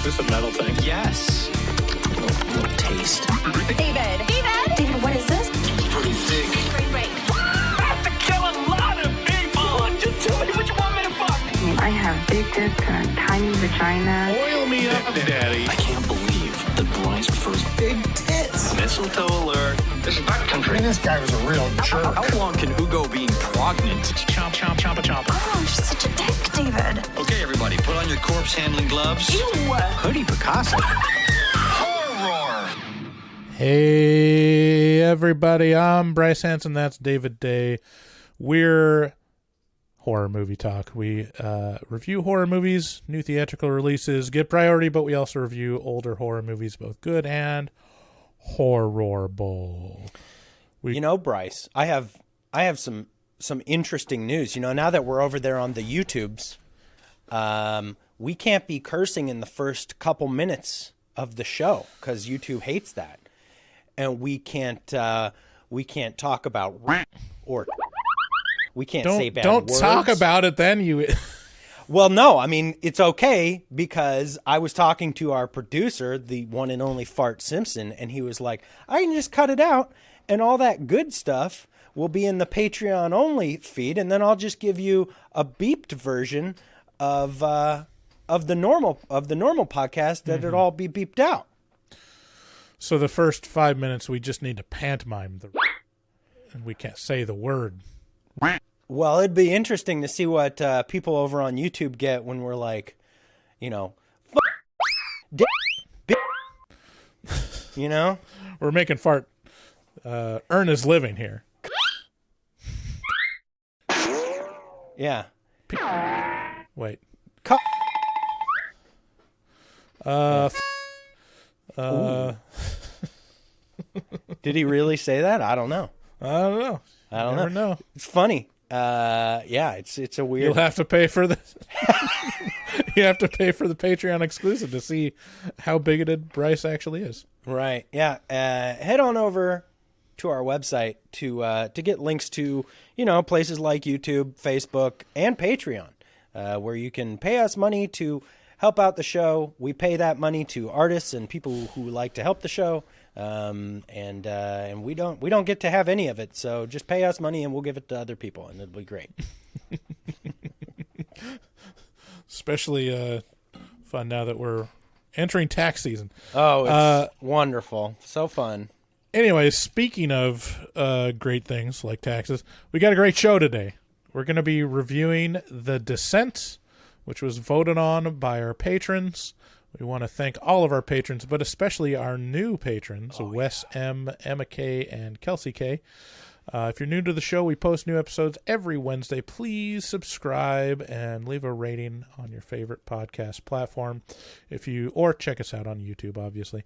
Is this a metal thing? Yes. Little taste. David, what is this? It's pretty thick. Great. I have to kill a lot of people. Just tell me what you want me to fuck. I have big tits and a tiny vagina. Oil me up, Daddy. I can't believe that Bryce prefers big tits. Mistletoe alert. This is backcountry. This guy was a real jerk. How long can Hugo be pregnant? Chomp, chomp, chomp, chomp. Oh, you're such a dick, David. Okay, everybody, put on your corpse handling gloves. Ew. Hoodie Picasso. Horror. Hey, everybody. I'm Bryce Hanson. That's David Day. We're Horror Movie Talk. We review horror movies, new theatrical releases, get priority, but we also review older horror movies, both good and horrible. You know, Bryce, I have some interesting news. You know, now that we're over there on the YouTubes, we can't be cursing in the first couple minutes of the show because YouTube hates that, and we can't talk about or we can't say bad words. Don't talk about it then, you. Well, no, I mean, it's okay because I was talking to our producer, the one and only Fart Simpson, and he was like, I can just cut it out and all that good stuff will be in the Patreon only feed, and then I'll just give you a beeped version of the normal podcast that it'll all be beeped out. So the first 5 minutes we just need to pantomime and we can't say the word. Well, it'd be interesting to see what people over on YouTube get when we're like, you know, you know, we're making Fart earn his living here. Yeah. Wait. Did he really say that? I don't know. I don't know. It's funny. Yeah, it's a weird. You'll have to pay for the. You have to pay for the Patreon exclusive to see how bigoted Bryce actually is. Right. Yeah. Head on over to our website to get links to, you know, places like YouTube, Facebook, and Patreon, where you can pay us money to help out the show. We pay that money to artists and people who like to help the show. And we don't get to have any of it. So just pay us money and we'll give it to other people and it'll be great. Especially fun now that we're entering tax season. Oh, it's wonderful. So fun. Anyways, speaking of great things like taxes, we got a great show today. We're going to be reviewing The Descent, which was voted on by our patrons. We want to thank all of our patrons, but especially our new patrons, Wes M., Emma K., and Kelsey K. If you're new to the show, we post new episodes every Wednesday. Please subscribe and leave a rating on your favorite podcast platform. Or check us out on YouTube, obviously.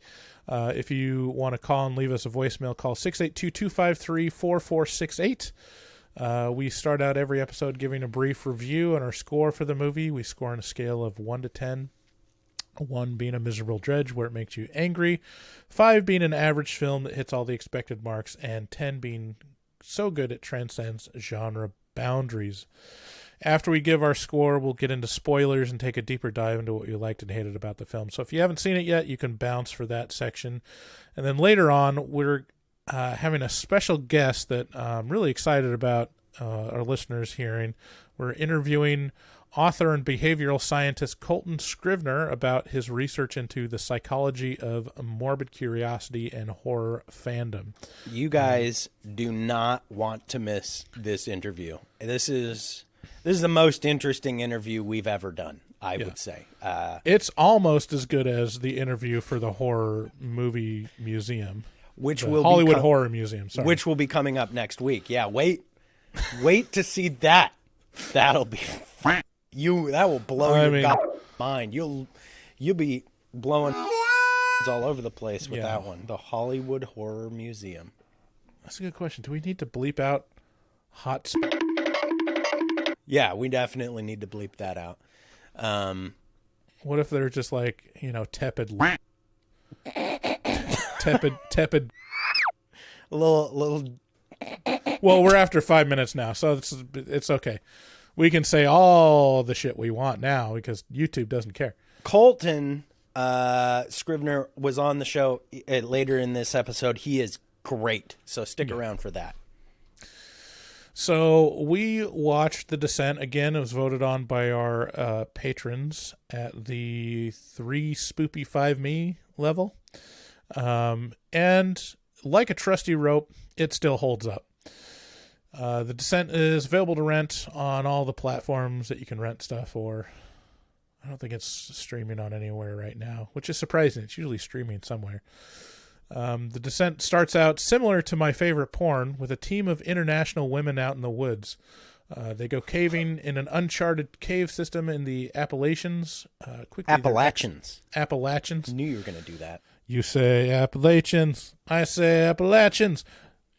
If you want to call and leave us a voicemail, call 682-253-4468. We start out every episode giving a brief review and our score for the movie. We score on a scale of 1 to 10. 1 being a miserable dredge where it makes you angry, 5 being an average film that hits all the expected marks, and 10 being so good it transcends genre boundaries. After we give our score, we'll get into spoilers and take a deeper dive into what you liked and hated about the film. So if you haven't seen it yet, you can bounce for that section. And then later on, we're having a special guest that I'm really excited about our listeners hearing. We're interviewing author and behavioral scientist Coltan Scrivner about his research into the psychology of morbid curiosity and horror fandom. You guys do not want to miss this interview. This is the most interesting interview we've ever done, I would say. It's almost as good as the interview for the Horror Movie Museum. Hollywood Horror Museum, sorry. Which will be coming up next week. Yeah, wait to see that. That'll be that will blow your mind. You'll be blowing all over the place with that one. The Hollywood Horror Museum. That's a good question. Do we need to bleep out hot? Yeah, we definitely need to bleep that out. What if they're just like, tepid, tepid. A little. Well, we're after 5 minutes now, so it's okay. We can say all the shit we want now because YouTube doesn't care. Coltan Scrivner was on the show later in this episode. He is great, so stick around for that. So we watched The Descent. Again, it was voted on by our patrons at the 3 Spoopy 5 Me level. And like a trusty rope, it still holds up. The Descent is available to rent on all the platforms that you can rent stuff, or I don't think it's streaming on anywhere right now, which is surprising. It's usually streaming somewhere. The Descent starts out similar to my favorite porn, with a team of international women out in the woods. They go caving in an uncharted cave system in the Appalachians. Appalachians. Appalachians. I knew you were going to do that. You say Appalachians. I say Appalachians.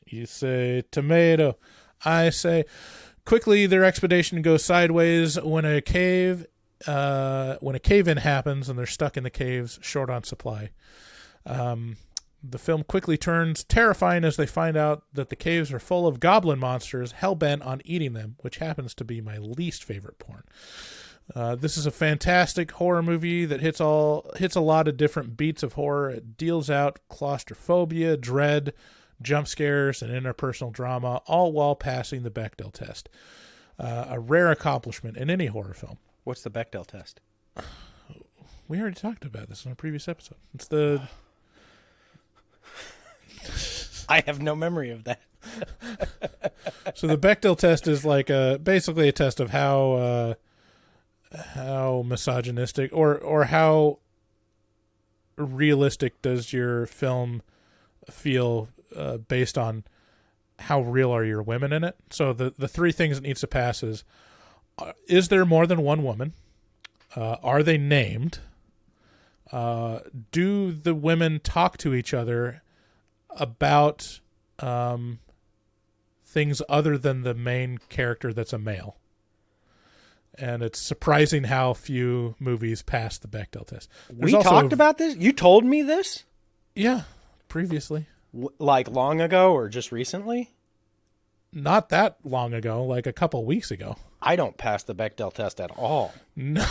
You say tomato. I say. Quickly, their expedition goes sideways when a cave-in happens, and they're stuck in the caves, short on supply. The film quickly turns terrifying as they find out that the caves are full of goblin monsters hell-bent on eating them, which happens to be my least favorite porn. This is a fantastic horror movie that hits a lot of different beats of horror. It deals out claustrophobia, dread, jump scares, and interpersonal drama, all while passing the Bechdel test. A rare accomplishment in any horror film. What's the Bechdel test? We already talked about this in a previous episode. It's the... I have no memory of that. So the Bechdel test is like basically a test of how misogynistic or how realistic does your film feel based on how real are your women in it. So the 3 things it needs to pass is there more than one woman? Are they named? Do the women talk to each other about things other than the main character that's a male? And it's surprising how few movies pass the Bechdel test. We talked about this? You told me this? Yeah, previously. Like long ago or just recently? Not that long ago, like a couple weeks ago. I don't pass the Bechdel test at all. No,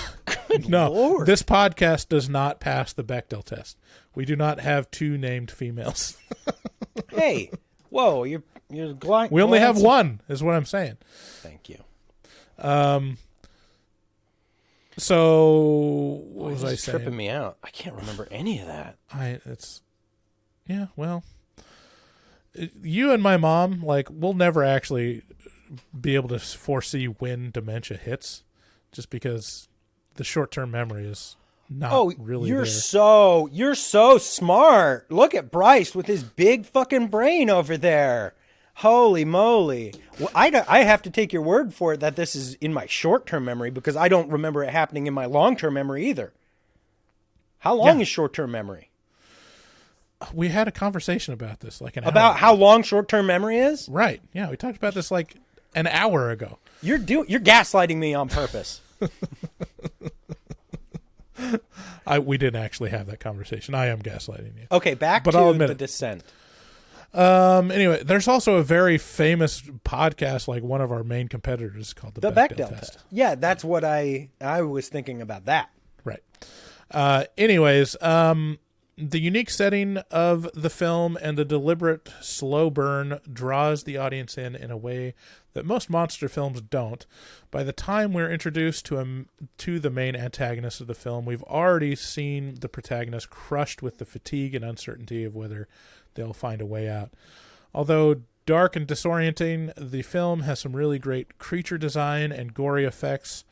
no. Lord. This podcast does not pass the Bechdel test. We do not have 2 named females. Hey, whoa, you're we only have 1, is what I'm saying. Thank you. So what was I saying? Tripping me out. I can't remember any of that. Well, you and my mom, like, we'll never actually be able to foresee when dementia hits, just because the short-term memory is not really you're there. You're so smart. Look at Bryce with his big fucking brain over there. Holy moly. Well, I have to take your word for it that this is in my short-term memory, because I don't remember it happening in my long-term memory either. How long is short-term memory? We had a conversation about this like an hour about ago. How long short-term memory is? Right. Yeah, we talked about this like an hour ago. You're gaslighting me on purpose. We didn't actually have that conversation. I am gaslighting you. Okay, back to The Descent. Anyway, there's also a very famous podcast, like one of our main competitors, called the Bechdel test. Yeah, that's what I was thinking about that. Right. Anyways, the unique setting of the film and the deliberate slow burn draws the audience in a way that most monster films don't. By the time we're introduced to the main antagonist of the film, we've already seen the protagonist crushed with the fatigue and uncertainty of whether they'll find a way out. Although dark and disorienting, the film has some really great creature design and gory effects.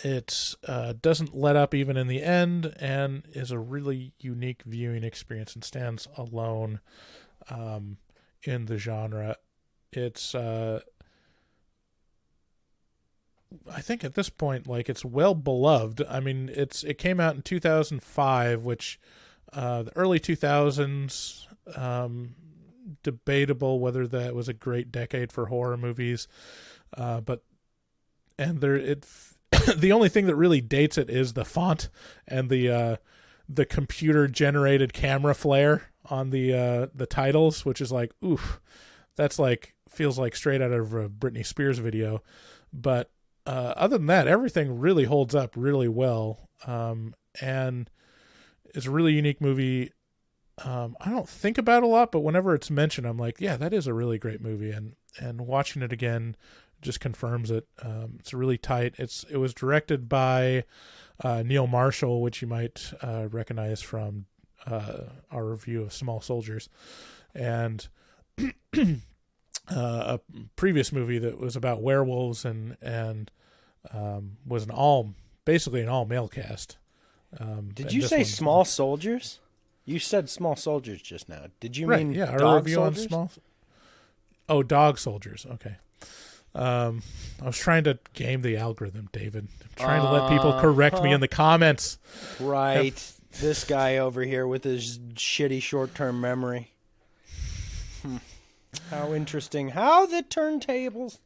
It doesn't let up even in the end, and is a really unique viewing experience and stands alone in the genre. It's I think at this point, like, it's well beloved. I mean, it came out in 2005, which the early 2000s, debatable whether that was a great decade for horror movies, the only thing that really dates it is the font and the computer generated camera flare on the titles, which is like, oof, that's like, feels like straight out of a Britney Spears video. But other than that, everything really holds up really well. and it's a really unique movie. I don't think about it a lot, but whenever it's mentioned, I'm like, yeah, that is a really great movie. And watching it again just confirms it. It's really tight. It was directed by Neil Marshall, which you might recognize from our review of Small Soldiers, and a previous movie that was about werewolves and was basically an all male cast. Did you say Small Soldiers? You said Small Soldiers just now. Did you mean yeah, our Dog review Soldiers? on Small? Oh, Dog Soldiers. Okay. I was trying to game the algorithm, David. I'm trying to let people correct me in the comments. Right. This guy over here with his shitty short-term memory. How interesting. How the turntables.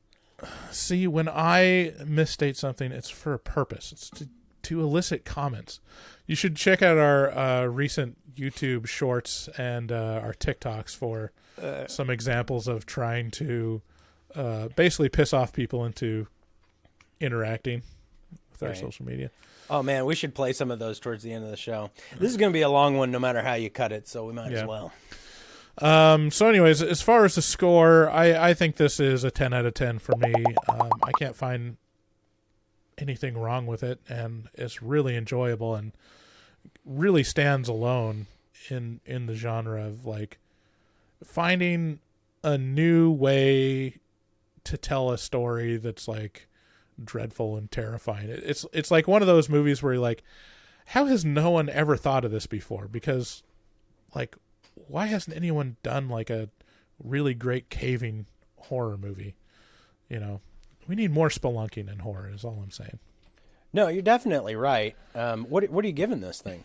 See, when I misstate something, it's for a purpose. It's to elicit comments. You should check out our recent YouTube shorts and our TikToks for some examples of trying to basically piss off people into interacting with our social media. Oh, man, we should play some of those towards the end of the show. This is going to be a long one no matter how you cut it, so we might as well. So anyways, as far as the score, I think this is a 10 out of 10 for me. I can't find anything wrong with it, and it's really enjoyable and really stands alone in the genre of like finding a new way to tell a story that's like dreadful and terrifying. It's like one of those movies where you're like, how has no one ever thought of this before? Because like, why hasn't anyone done like a really great caving horror movie? You know, we need more spelunking in horror is all I'm saying. No, you're definitely right. What are you giving this thing?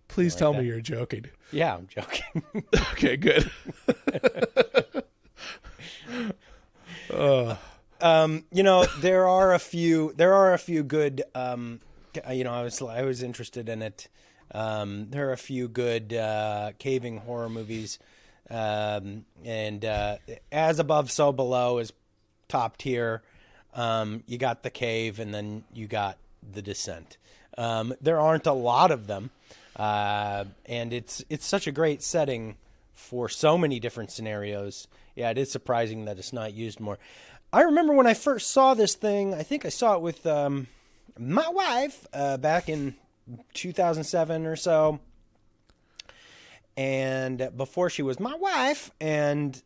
Please tell me you're joking. Yeah, I'm joking. Okay, good. You know, there are a few good. You know, I was interested in it. There are a few good caving horror movies, and As Above, So Below is top tier. You got The Cave, and then you got The Descent. There aren't a lot of them, and it's such a great setting for so many different scenarios. Yeah, it is surprising that it's not used more. I remember when I first saw this thing, I think I saw it with my wife back in 2007 or so. And before she was my wife, and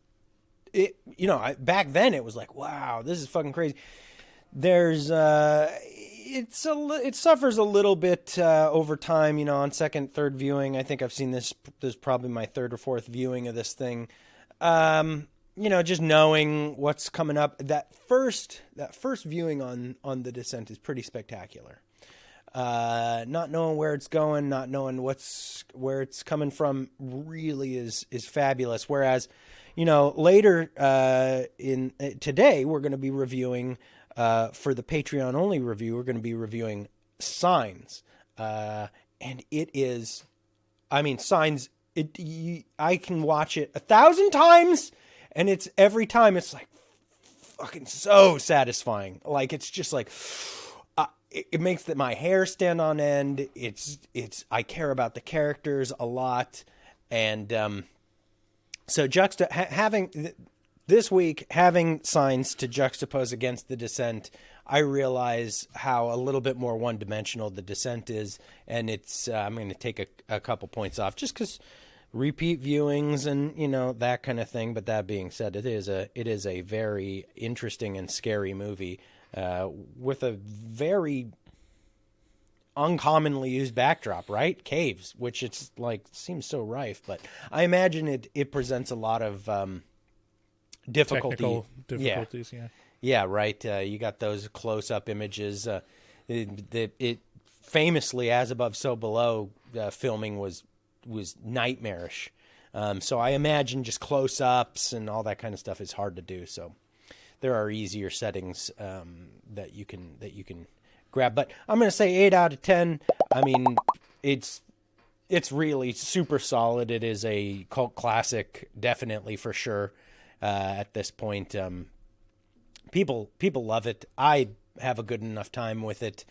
it, you know, back then it was like, wow, this is fucking crazy. There's it suffers a little bit over time, you know, on second, third viewing. I think I've seen this is probably my third or fourth viewing of this thing. You know, just knowing what's coming up. That first viewing on The Descent is pretty spectacular. Not knowing where it's going, not knowing where it's coming from, really is fabulous. Whereas, you know, later today we're going to be reviewing for the Patreon only review. We're going to be reviewing Signs, and it is, I mean, Signs. I can watch it 1,000 times. And it's every time it's like fucking so satisfying. Like, it's just like, it makes my hair stand on end. I care about the characters a lot. And, so having this week, having Signs to juxtapose against The Descent, I realize how a little bit more one-dimensional The Descent is. And it's, I'm going to take a couple points off just because repeat viewings and, you know, that kind of thing. But that being said, it is a very interesting and scary movie with a very uncommonly used backdrop, right? Caves, which it's like seems so rife, but I imagine it presents a lot of Technical difficulties. Yeah, right. You got those close-up images. It famously, As Above, So Below filming was nightmarish. So I imagine just close-ups and all that kind of stuff is hard to do. So there are easier settings that you can grab. But I'm going to say 8 out of 10. I mean, it's it's really super solid. It is a cult classic, definitely, for sure. At this point, people love it. I have a good enough time with it.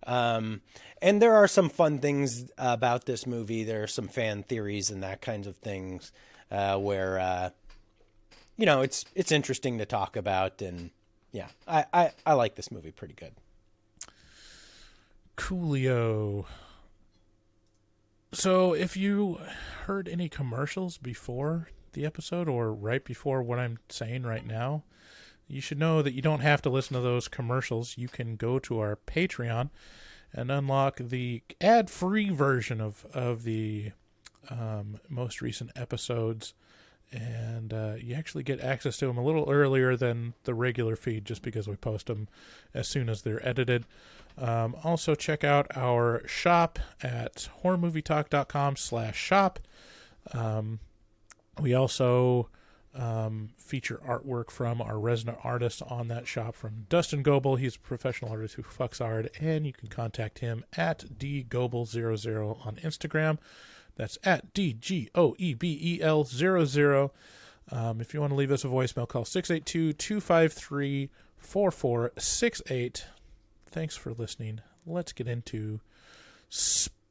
And there are some fun things about this movie. There are some fan theories and that kinds of things where, it's interesting to talk about. And yeah, I like this movie pretty good. Coolio. So if you heard any commercials before the episode or right before what I'm saying right now, you should know that you don't have to listen to those commercials. You can go to our Patreon and unlock the ad-free version of the most recent episodes. And you actually get access to them a little earlier than the regular feed just because we post them as soon as they're edited. Also, check out our shop at horrormovietalk.com/shop. We also feature artwork from our resident artist on that shop, from Dustin Goebel. He's a professional artist who fucks hard, and you can contact him at dgoebel00 on Instagram. That's at DGOEBEL00. If you want to leave us a voicemail, call 682-253-4468. Thanks for listening. Let's get into spoilers.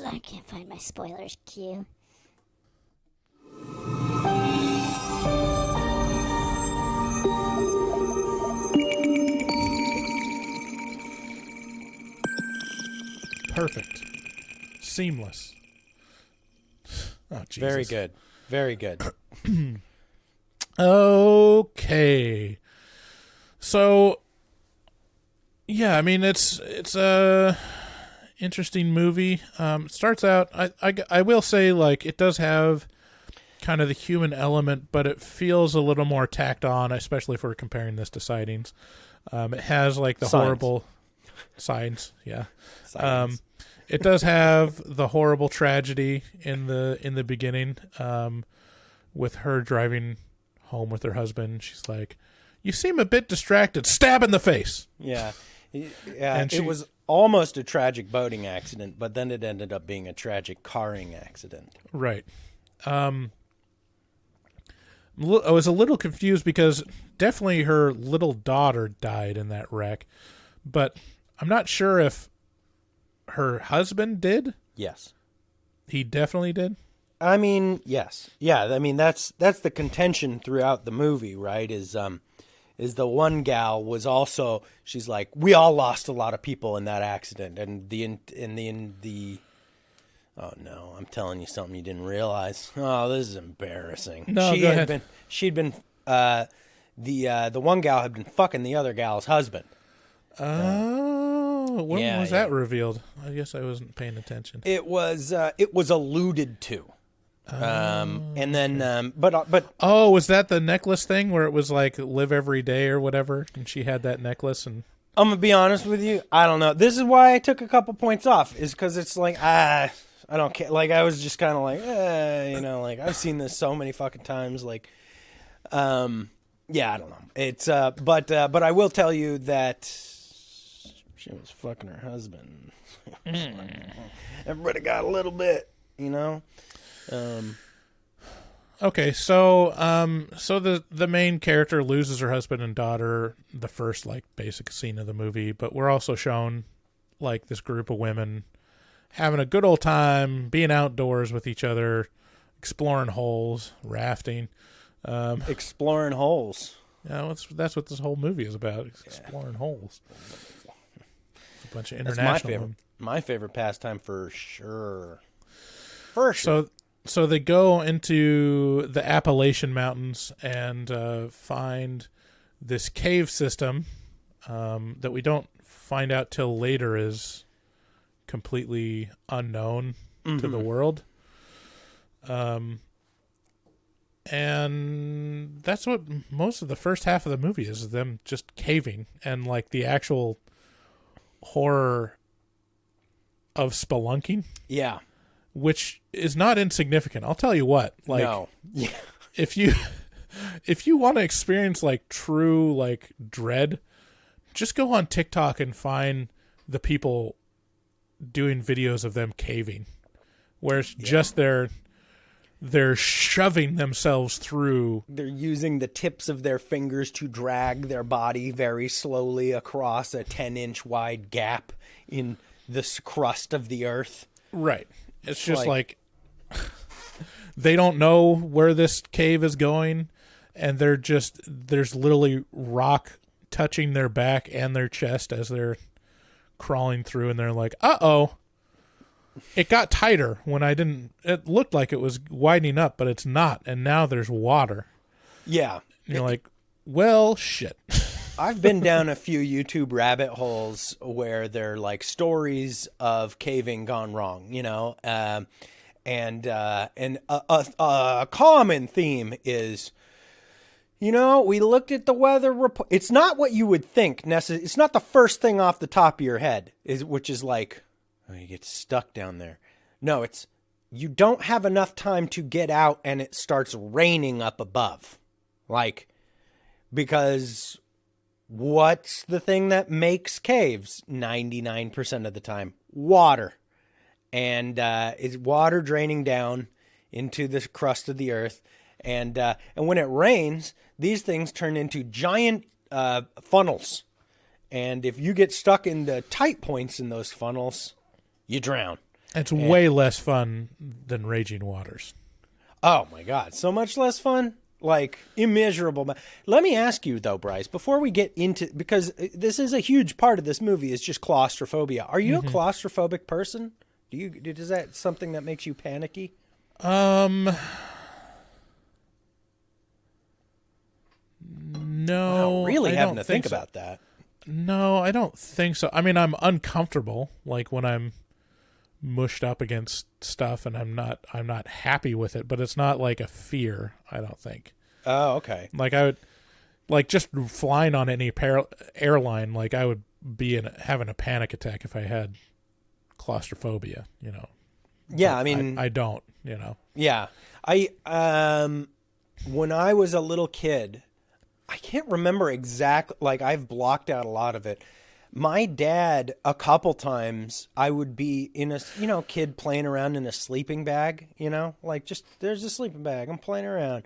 I can't find my spoilers queue. Perfect. Seamless. Oh, Jesus. Very good. Very good. Okay. So, yeah, I mean, it's a interesting movie. Starts out, I will say, like, it does have kind of the human element, but it feels a little more tacked on, especially if we're comparing this to Sightings. It has, like, the horrible signs, yeah. It does have the horrible tragedy in the beginning, with her driving home with her husband. She's like, "You seem a bit distracted." Stab in the face. Yeah. And it was almost a tragic boating accident, but then it ended up being a tragic carring accident. Right. I was a little confused because definitely her little daughter died in that wreck, but I'm not sure if her husband did. Yes. He definitely did. I mean, yes. Yeah, I mean, that's the contention throughout the movie, right? Is the one gal was also, she's like, we all lost a lot of people in that accident, and the oh no, I'm telling you something you didn't realize. Oh, this is embarrassing. No, go ahead. The one gal had been fucking the other gal's husband. When was that revealed? I guess I wasn't paying attention. It was alluded to. And then, but oh, was that the necklace thing where it was like live every day or whatever, and she had that necklace? And I'm gonna be honest with you, I don't know. This is why I took a couple points off, is because it's like I don't care. Like I was just kind of like, like I've seen this so many fucking times. Like, yeah, I don't know. It's but I will tell you that she was fucking her husband. Everybody got a little bit, Okay, so the main character loses her husband and daughter the first like basic scene of the movie, but we're also shown like this group of women having a good old time, being outdoors with each other, exploring holes, rafting, exploring holes. Yeah, that's what this whole movie is about, exploring holes. It's a bunch of international. That's my favorite pastime for sure. So they go into the Appalachian Mountains and find this cave system that we don't find out till later is completely unknown to the world. And that's what most of the first half of the movie is them just caving, and like the actual horror of spelunking. Yeah. Which is not insignificant. I'll tell you what, like, no. Yeah. if you want to experience like true like dread just go on TikTok and find the people doing videos of them caving, where it's just they're shoving themselves through. They're using the tips of their fingers to drag their body very slowly across a 10-inch wide gap in the crust of the earth. Right. It's just like they don't know where this cave is going, and there's literally rock touching their back and their chest as they're crawling through, and they're like, uh-oh, it got tighter when it looked like it was widening up, but it's not, and now there's water. Yeah. And you're like, well, shit. I've been down a few YouTube rabbit holes where they're like stories of caving gone wrong, and a common theme is, we looked at the weather report. It's not what you would think. It's not the first thing off the top of your head, which is like, oh, you get stuck down there. No, it's you don't have enough time to get out, and it starts raining up above, because. What's the thing that makes caves 99% of the time? Water. And it's water draining down into the crust of the earth. And when it rains, these things turn into giant funnels. And if you get stuck in the tight points in those funnels, you drown. It's way less fun than raging waters. Oh, my God. So much less fun? Immeasurable. Let me ask you though, Bryce, before we get into, because this is a huge part of this movie is just claustrophobia. Are you a claustrophobic person? Is that something that makes you panicky? No. Wow, really I having don't to think so. about that. No, I don't think so. I mean, I'm uncomfortable, when I'm mushed up against stuff, and I'm not happy with it, but it's not like a fear, I don't think. Oh, okay. I would just flying on any airline, I would be having a panic attack if I had claustrophobia, Yeah, but I mean, I don't, Yeah, when I was a little kid, I can't remember exactly. I've blocked out a lot of it. My dad, a couple times, I would be in a, kid playing around in a sleeping bag, there's a sleeping bag, I'm playing around.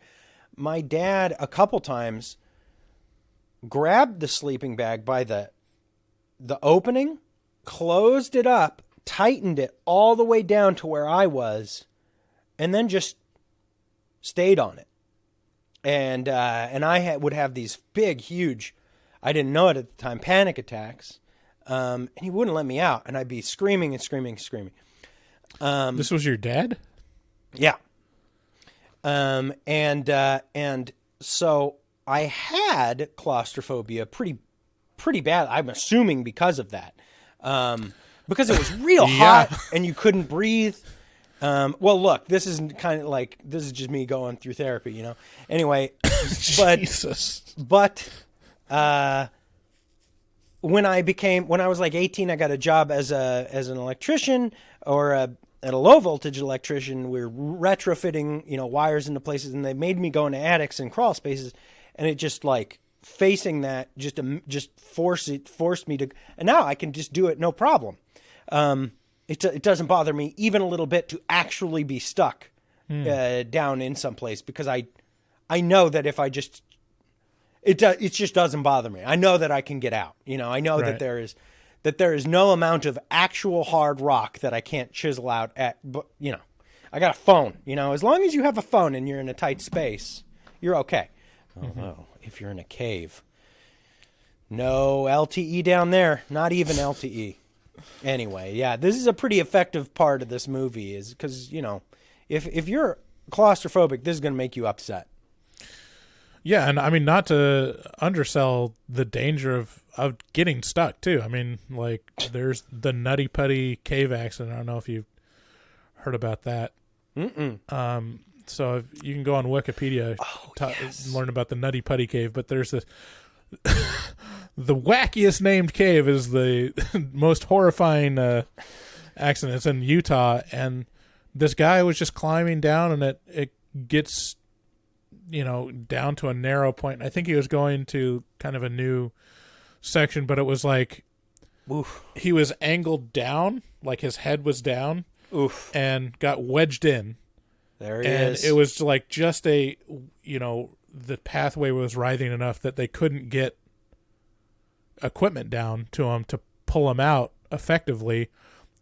My dad, a couple times, grabbed the sleeping bag by the opening, closed it up, tightened it all the way down to where I was, and then just stayed on it. And I would have these big, huge, I didn't know it at the time, panic attacks. And he wouldn't let me out, and I'd be screaming and screaming and screaming. This was your dad? Yeah. And so I had claustrophobia pretty bad. I'm assuming because of that. Because it was real hot and you couldn't breathe. Well, look, this isn't kind of this is just me going through therapy, Anyway, Jesus. But when I was 18, I got a job as an electrician at a low voltage electrician. We were retrofitting, wires into places, and they made me go into attics and crawl spaces, and it just facing that just forced me to, and now I can just do it no problem. It doesn't bother me even a little bit to actually be stuck down in some place, because I know that if I just it just doesn't bother me. I know that I can get out. I know Right. that there is no amount of actual hard rock that I can't chisel out but I got a phone. As long as you have a phone and you're in a tight space, you're okay. Mm-hmm. Although if you're in a cave, no LTE down there, not even LTE. Anyway, yeah, this is a pretty effective part of this movie, is because if you're claustrophobic, this is going to make you upset. Yeah, and I mean, not to undersell the danger of getting stuck too. I mean, there's the Nutty Putty cave accident. I don't know if you've heard about that. So if you can go on Wikipedia, learn about the Nutty Putty cave. But there's this the wackiest named cave is the most horrifying accident. It's in Utah, and this guy was just climbing down, and it gets down to a narrow point. I think he was going to kind of a new section, but it was like Oof. he was angled down, like his head was down, Oof. and got wedged in. There he And is. it was like just the pathway was writhing enough that they couldn't get equipment down to him to pull him out effectively,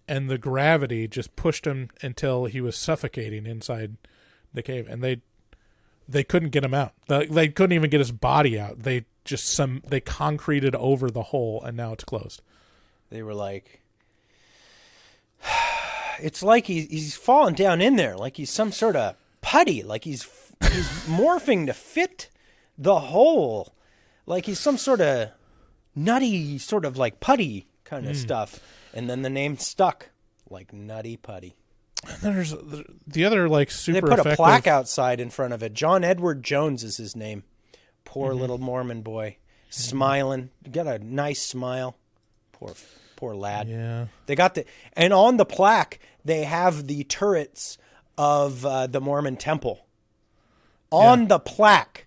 and the gravity just pushed him until he was suffocating inside the cave, and they couldn't get him out. They couldn't even get his body out. They concreted over the hole, and now it's closed. They were like, it's like he's fallen down in there, like he's some sort of putty, like he's morphing to fit the hole, like he's some sort of nutty, sort of like putty kind of stuff. And then the name stuck, like Nutty Putty. And there's the other like super. They put effective... a plaque outside in front of it. John Edward Jones is his name. Poor little Mormon boy, smiling. Got a nice smile. Poor lad. Yeah. They got and on the plaque they have the turrets of the Mormon temple. On the plaque.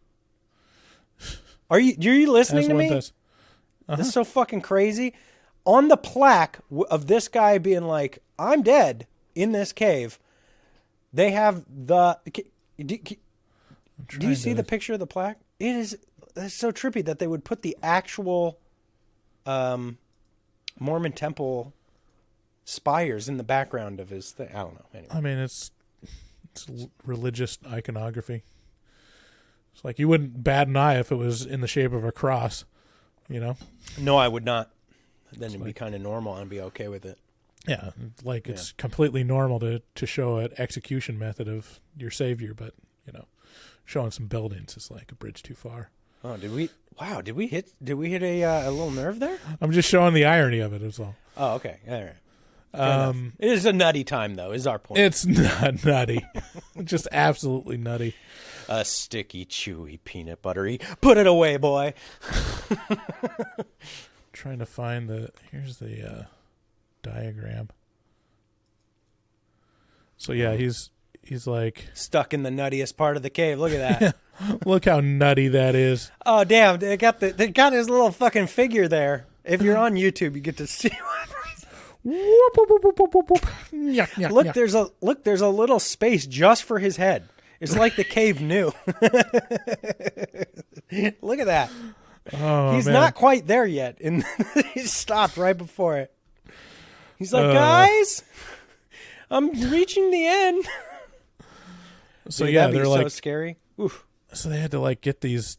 Are you listening to me? Does. This is so fucking crazy. On the plaque of this guy being like, I'm dead in this cave, they have the... Do you see the picture of the plaque? It's so trippy that they would put the actual Mormon temple spires in the background of his thing. I don't know. Anyway. I mean, it's religious iconography. It's like you wouldn't bat an eye if it was in the shape of a cross, you know? No, I would not. Then it'd be kind of normal and be okay with it. Yeah, like it's completely normal to show an execution method of your savior, but showing some buildings is like a bridge too far. Oh, did we hit a little nerve there? I'm just showing the irony of it as well. Oh, okay, all right. It is a nutty time, though. Is our point? It's not nutty, just absolutely nutty. A sticky, chewy, peanut buttery. Put it away, boy. Trying to find here's the diagram. So yeah, he's like Stuck in the nuttiest part of the cave. Look at that. look how nutty that is. Oh damn! They got his little fucking figure there. If you're on YouTube, you get to see. Whoop, whoop, whoop, whoop, whoop, whoop. Yeah, Look, yeah. there's a little space just for his head. It's like the cave knew. Look at that. Oh, He's man. not quite there yet, and he stopped right before it. He's like, guys, I'm reaching the end. So Dude, yeah, that'd be they're so like scary. Oof. So they had to like get these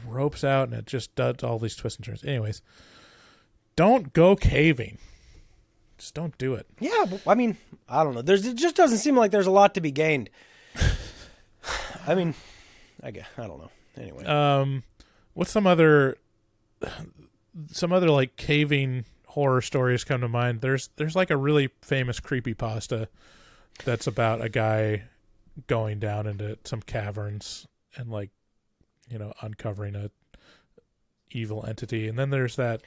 ropes out, and it just does all these twists and turns. Anyways, don't go caving. Just don't do it. Yeah, but, I mean, I don't know. It just doesn't seem like there's a lot to be gained. I mean, I don't know. Anyway, What's some other like caving horror stories come to mind? There's like a really famous creepypasta that's about a guy going down into some caverns and like uncovering a evil entity, and then there's that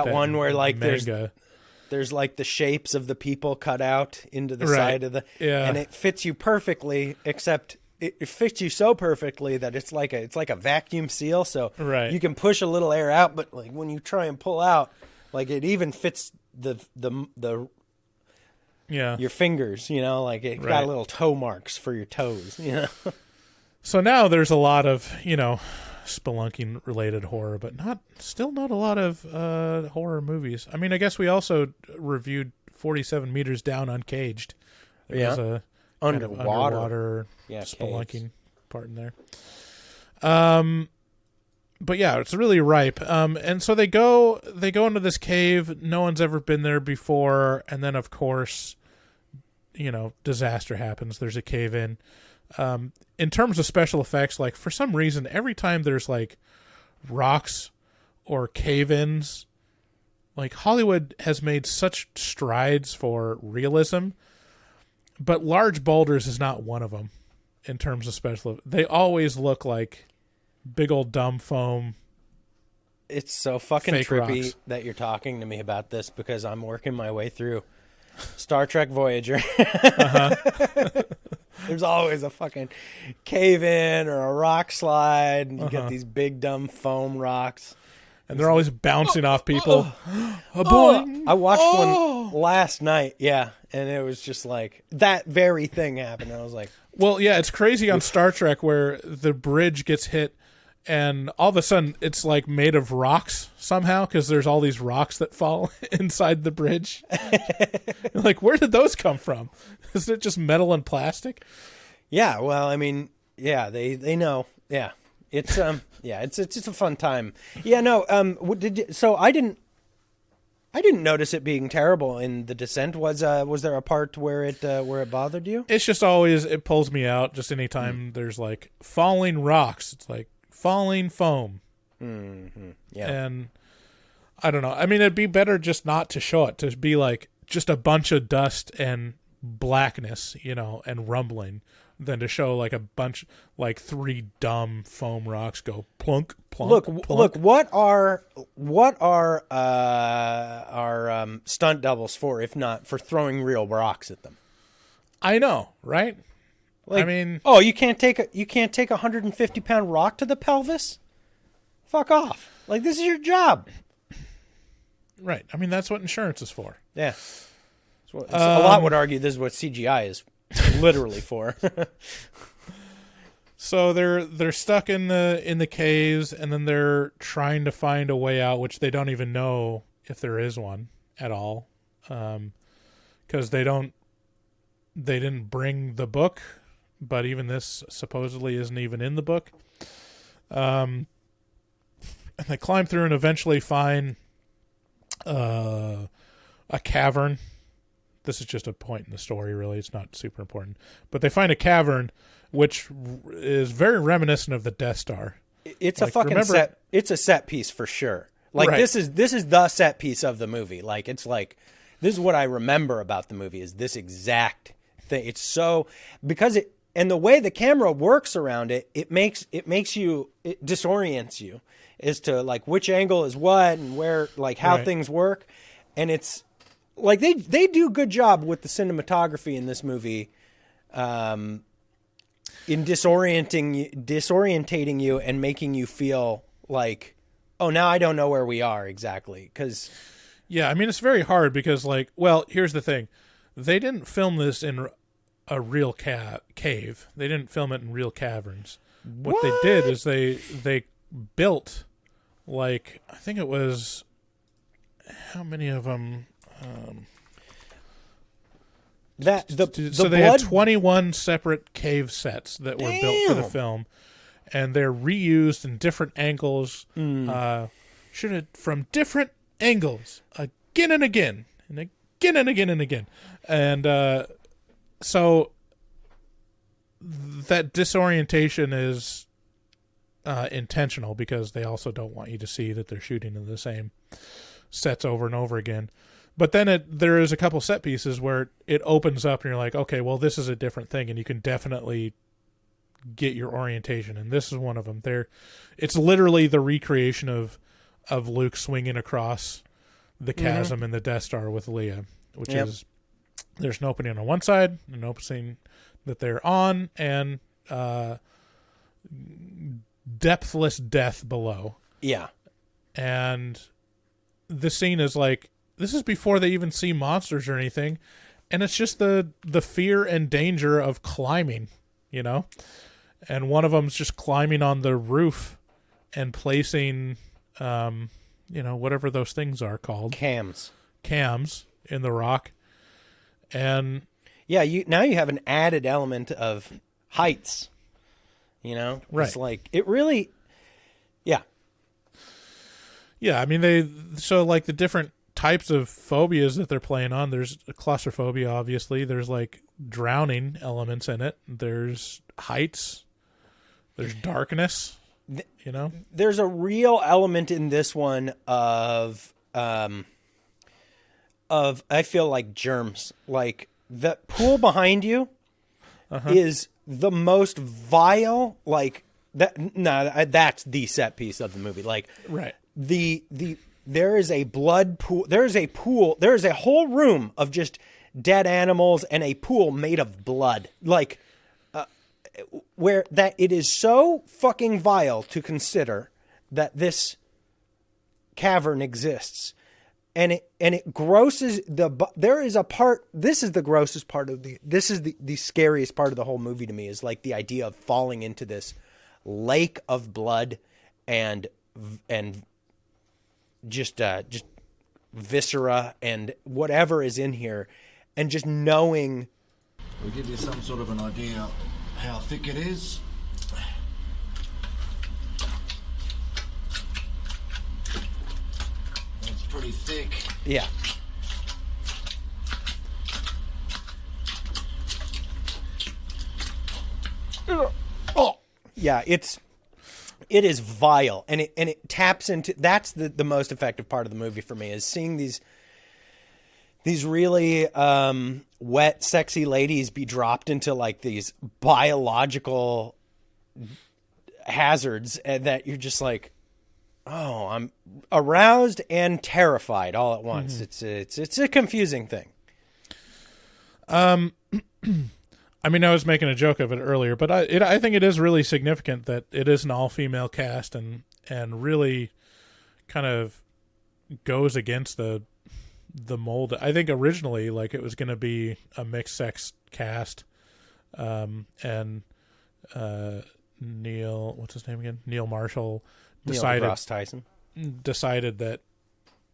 one where like manga. there's like the shapes of the people cut out into the Right. side of and it fits you perfectly, except it fits you so perfectly that it's like a vacuum seal, so Right. you can push a little air out, but like when you try and pull out, like it even fits the your fingers, like it Right. got little toe marks for your toes, So now there's a lot of spelunking related horror, but still not a lot of horror movies. I mean, I guess we also reviewed 47 Meters Down Uncaged. There's a kind of underwater spelunking caves. part in there. But yeah, it's really ripe. And so they go into this cave. No one's ever been there before, and then of course, disaster happens. There's a cave in. In terms of special effects, like for some reason, every time there's like rocks or cave-ins, like Hollywood has made such strides for realism, but large boulders is not one of them in terms of special. They always look like big old dumb foam. It's so fucking Fake trippy rocks. that you're talking to me about this because I'm working my way through Star Trek Voyager. There's always a fucking cave in or a rock slide, and you get these big dumb foam rocks. and they're always bouncing off people. A boing. I watched one last night, yeah, and it was just like that very thing happened. I was like, well, yeah, it's crazy on Star Trek where the bridge gets hit, and all of a sudden it's like made of rocks somehow because there's all these rocks that fall inside the bridge. Like, where did those come from? Is it just metal and plastic? yeah, well, I mean, yeah, they know, yeah, it's it's a fun time. Yeah, no, so I didn't notice it being terrible in The Descent. Was there a part where it bothered you? It's just always, it pulls me out just anytime there's like falling rocks. It's like falling foam. Mm-hmm. Yeah. And I don't know. I mean, it'd be better just not to show it, to be like just a bunch of dust and blackness, and rumbling, than to show like a bunch, like 3 dumb foam rocks go plunk, plunk, plunk. Look, what are our stunt doubles for, if not for throwing real rocks at them? I know, right? Like, I mean, you can't take a 150-pound rock to the pelvis? Fuck off. Like, this is your job. right. I mean, that's what insurance is for. Yeah. A lot would argue this is what CGI is literally for. So they're stuck in the caves, and then they're trying to find a way out, which they don't even know if there is one at all, because they didn't bring the book, but even this supposedly isn't even in the book. And they climb through and eventually find a cavern. This is just a point in the story, really. It's not super important. But they find a cavern, which is very reminiscent of the Death Star. It's like, a fucking set. It's a set piece for sure. Like, right. This is the set piece of the movie. Like, it's like, this is what I remember about the movie, is this exact thing. It's so, because it, and the way the camera works around it, it disorients you as to like which angle is what and where, like how right. things work. And it's like, they do a good job with the cinematography in this movie, in disorientating you and making you feel like, oh, now I don't know where we are exactly. Cause yeah, I mean, it's very hard because, like, well, here's the thing. They didn't film this in a real cave. They didn't film it in real caverns. What they did is they built, like, I think it was, how many of them? So they had 21 separate cave sets that were built for the film, and they're reused in different angles, from different angles, again and again, and again and again and again. And so that disorientation is intentional, because they also don't want you to see that they're shooting in the same sets over and over again. But then there is a couple set pieces where it opens up and you're like, okay, well, this is a different thing, and you can definitely get your orientation. And this is one of them. It's literally the recreation of Luke swinging across the chasm in the Death Star with Leia, which is, there's an opening on one side, an opening that they're on, and depthless death below. Yeah. And the scene is like, this is before they even see monsters or anything, and it's just the fear and danger of climbing, and one of them's just climbing on the roof and placing whatever those things are called, cams in the rock. And yeah, now you have an added element of heights, right? It's like, it really, yeah, I mean, so like the different types of phobias that they're playing on, there's claustrophobia, obviously, there's like drowning elements in it, there's heights, there's darkness, there's a real element in this one of I feel like germs. Like, the pool behind you is the most vile, like that. No, that's the set piece of the movie. Like, right. There is a blood pool. There is a pool. There is a whole room of just dead animals and a pool made of blood. Like, where that it is so fucking vile to consider that this cavern exists. And it grosses there is a part, this is the grossest part of this is the scariest part of the whole movie to me, is like the idea of falling into this lake of blood and just viscera and whatever is in here, and just knowing. We'll give you some sort of an idea how thick it is. It's pretty thick. Yeah. Oh, yeah, it is vile, and it taps into, that's the most effective part of the movie for me, is seeing these really wet, sexy ladies be dropped into like these biological hazards, and that you're just like, oh, I'm aroused and terrified all at once. Mm-hmm. It's a confusing thing. I mean, I was making a joke of it earlier, but I think it is really significant that it is an all-female cast, and really kind of goes against the mold. I think originally, like, it was going to be a mixed-sex cast, and Neil, what's his name again? Neil Marshall decided that,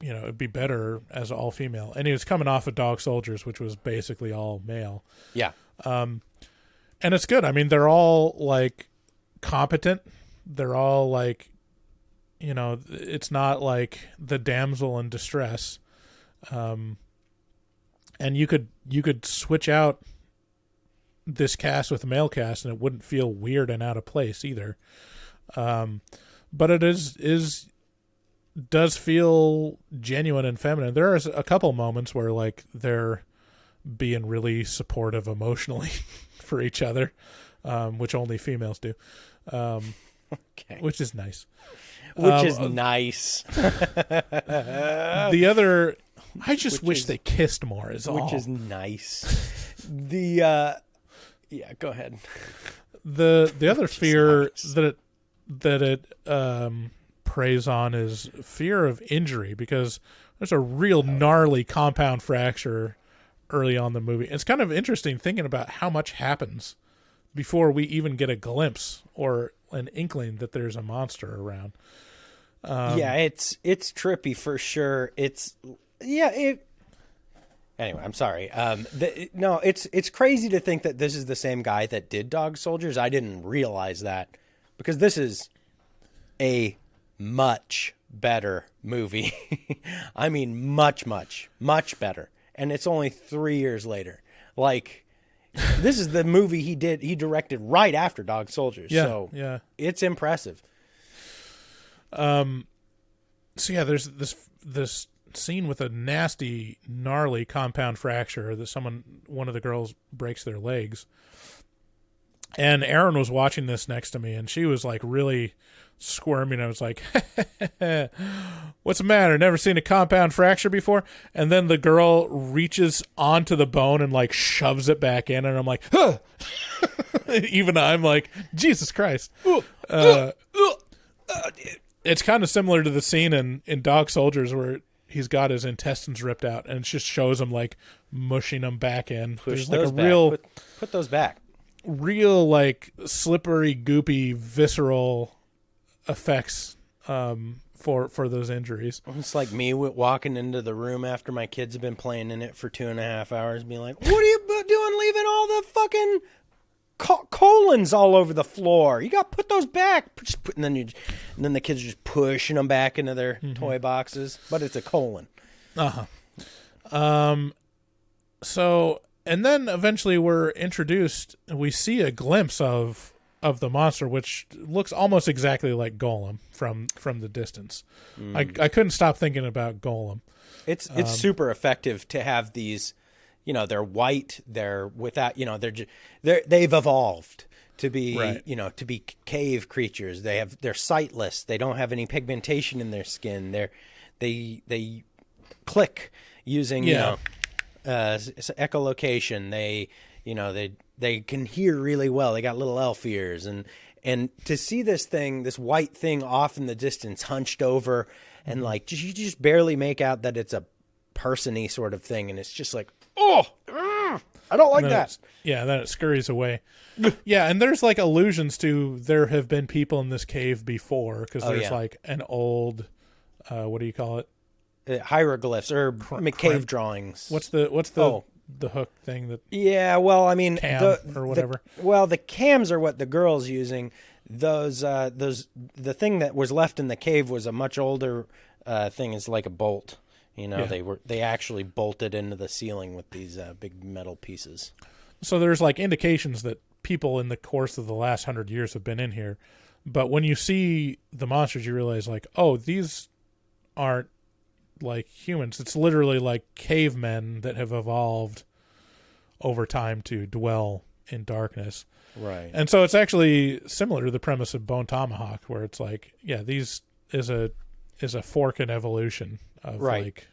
you know, it'd be better as all-female, and he was coming off of Dog Soldiers, which was basically all male. Yeah. And it's good. I mean, they're all like competent. They're all like, you know, it's not like the damsel in distress. And you could switch out this cast with a male cast, and it wouldn't feel weird and out of place either. But it does feel genuine and feminine. There are a couple moments where like they're being really supportive emotionally for each other, which only females do, okay. Which is nice. Nice. The other, I just wish they kissed more. Which is nice. Yeah, go ahead. The other fear nice. that it preys on is fear of injury, because there's a real gnarly compound fracture early on in the movie. It's kind of interesting thinking about how much happens before we even get a glimpse or an inkling that there's a monster around. Yeah, it's trippy for sure. Anyway, I'm sorry. It's crazy to think that this is the same guy that did Dog Soldiers. I didn't realize that, because this is a much better movie. I mean, much, much, much better. And it's only 3 years later. Like, this is the movie he directed right after Dog Soldiers. Yeah, so yeah. It's impressive. So yeah, there's this scene with a nasty, gnarly compound fracture that one of the girls breaks their legs. And Erin was watching this next to me, and she was like really squirming. I was like, what's the matter? Never seen a compound fracture before? And then the girl reaches onto the bone and like shoves it back in, and I'm like, huh! Even I'm like, Jesus Christ. It's kind of similar to the scene in Dog Soldiers where he's got his intestines ripped out, and it just shows him like mushing them back in. Push There's those like a back. real Put those back. Real like slippery, goopy, visceral effects for those injuries. It's like me walking into the room after my kids have been playing in it for 2.5 hours, being like, "What are you doing, leaving all the fucking colons all over the floor? You got to put those back." And then the kids are just pushing them back into their toy boxes, but it's a colon. So, and then eventually we're introduced. We see a glimpse of the monster, which looks almost exactly like Golem from the distance. I couldn't stop thinking about Golem. It's super effective to have these, you know, they're white, they're without, you know, they've evolved to be, right. You know, to be cave creatures. They're sightless. They don't have any pigmentation in their skin. They click using, you know, echolocation. They can hear really well. They got little elf ears, and And to see this white thing off in the distance, hunched over, and like you just barely make out that it's a person-y sort of thing, and it's just like, I don't like that. Then it scurries away. Yeah, and there's like allusions to there have been people in this cave before, because there's like an old, what do you call it? Hieroglyphs or cave drawings. What's the the hook thing that? Yeah, well, I mean, cam or whatever. The cams are what the girl's using. The thing that was left in the cave was a much older thing. It's like a bolt. You know, they actually bolted into the ceiling with these big metal pieces. So there's like indications that people in the course of the last 100 years have been in here. But when you see the monsters, you realize like, oh, these aren't like humans. It's literally like cavemen that have evolved over time to dwell in darkness. Right. And so it's actually similar to the premise of Bone Tomahawk, where it's like, yeah, these is a fork in evolution of like,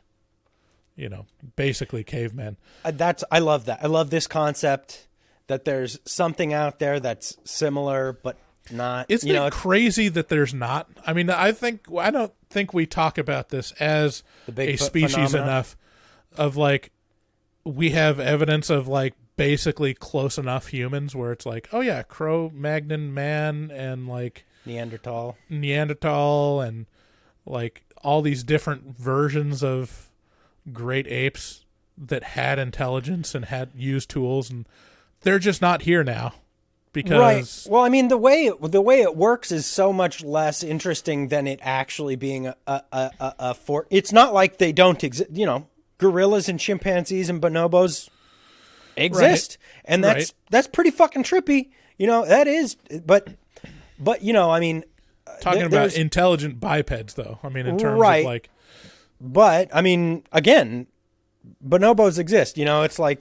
you know, basically cavemen. I love that. I love this concept that there's something out there that's similar but not. Isn't it crazy that there's not? I mean, I don't think we talk about this as a species phenomena enough of like, we have evidence of like basically close enough humans where it's like, oh yeah, Cro-Magnon man and like Neanderthal and like all these different versions of great apes that had intelligence and had used tools, and they're just not here now. Because right. Well, I mean, the way it works is so much less interesting than it actually being a for. It's not like they don't exist. You know, gorillas and chimpanzees and bonobos exist, right. And that's pretty fucking trippy. You know, that is. But you know, I mean, talking about intelligent bipeds, though. I mean, in terms of like. But I mean, again, bonobos exist. You know, it's like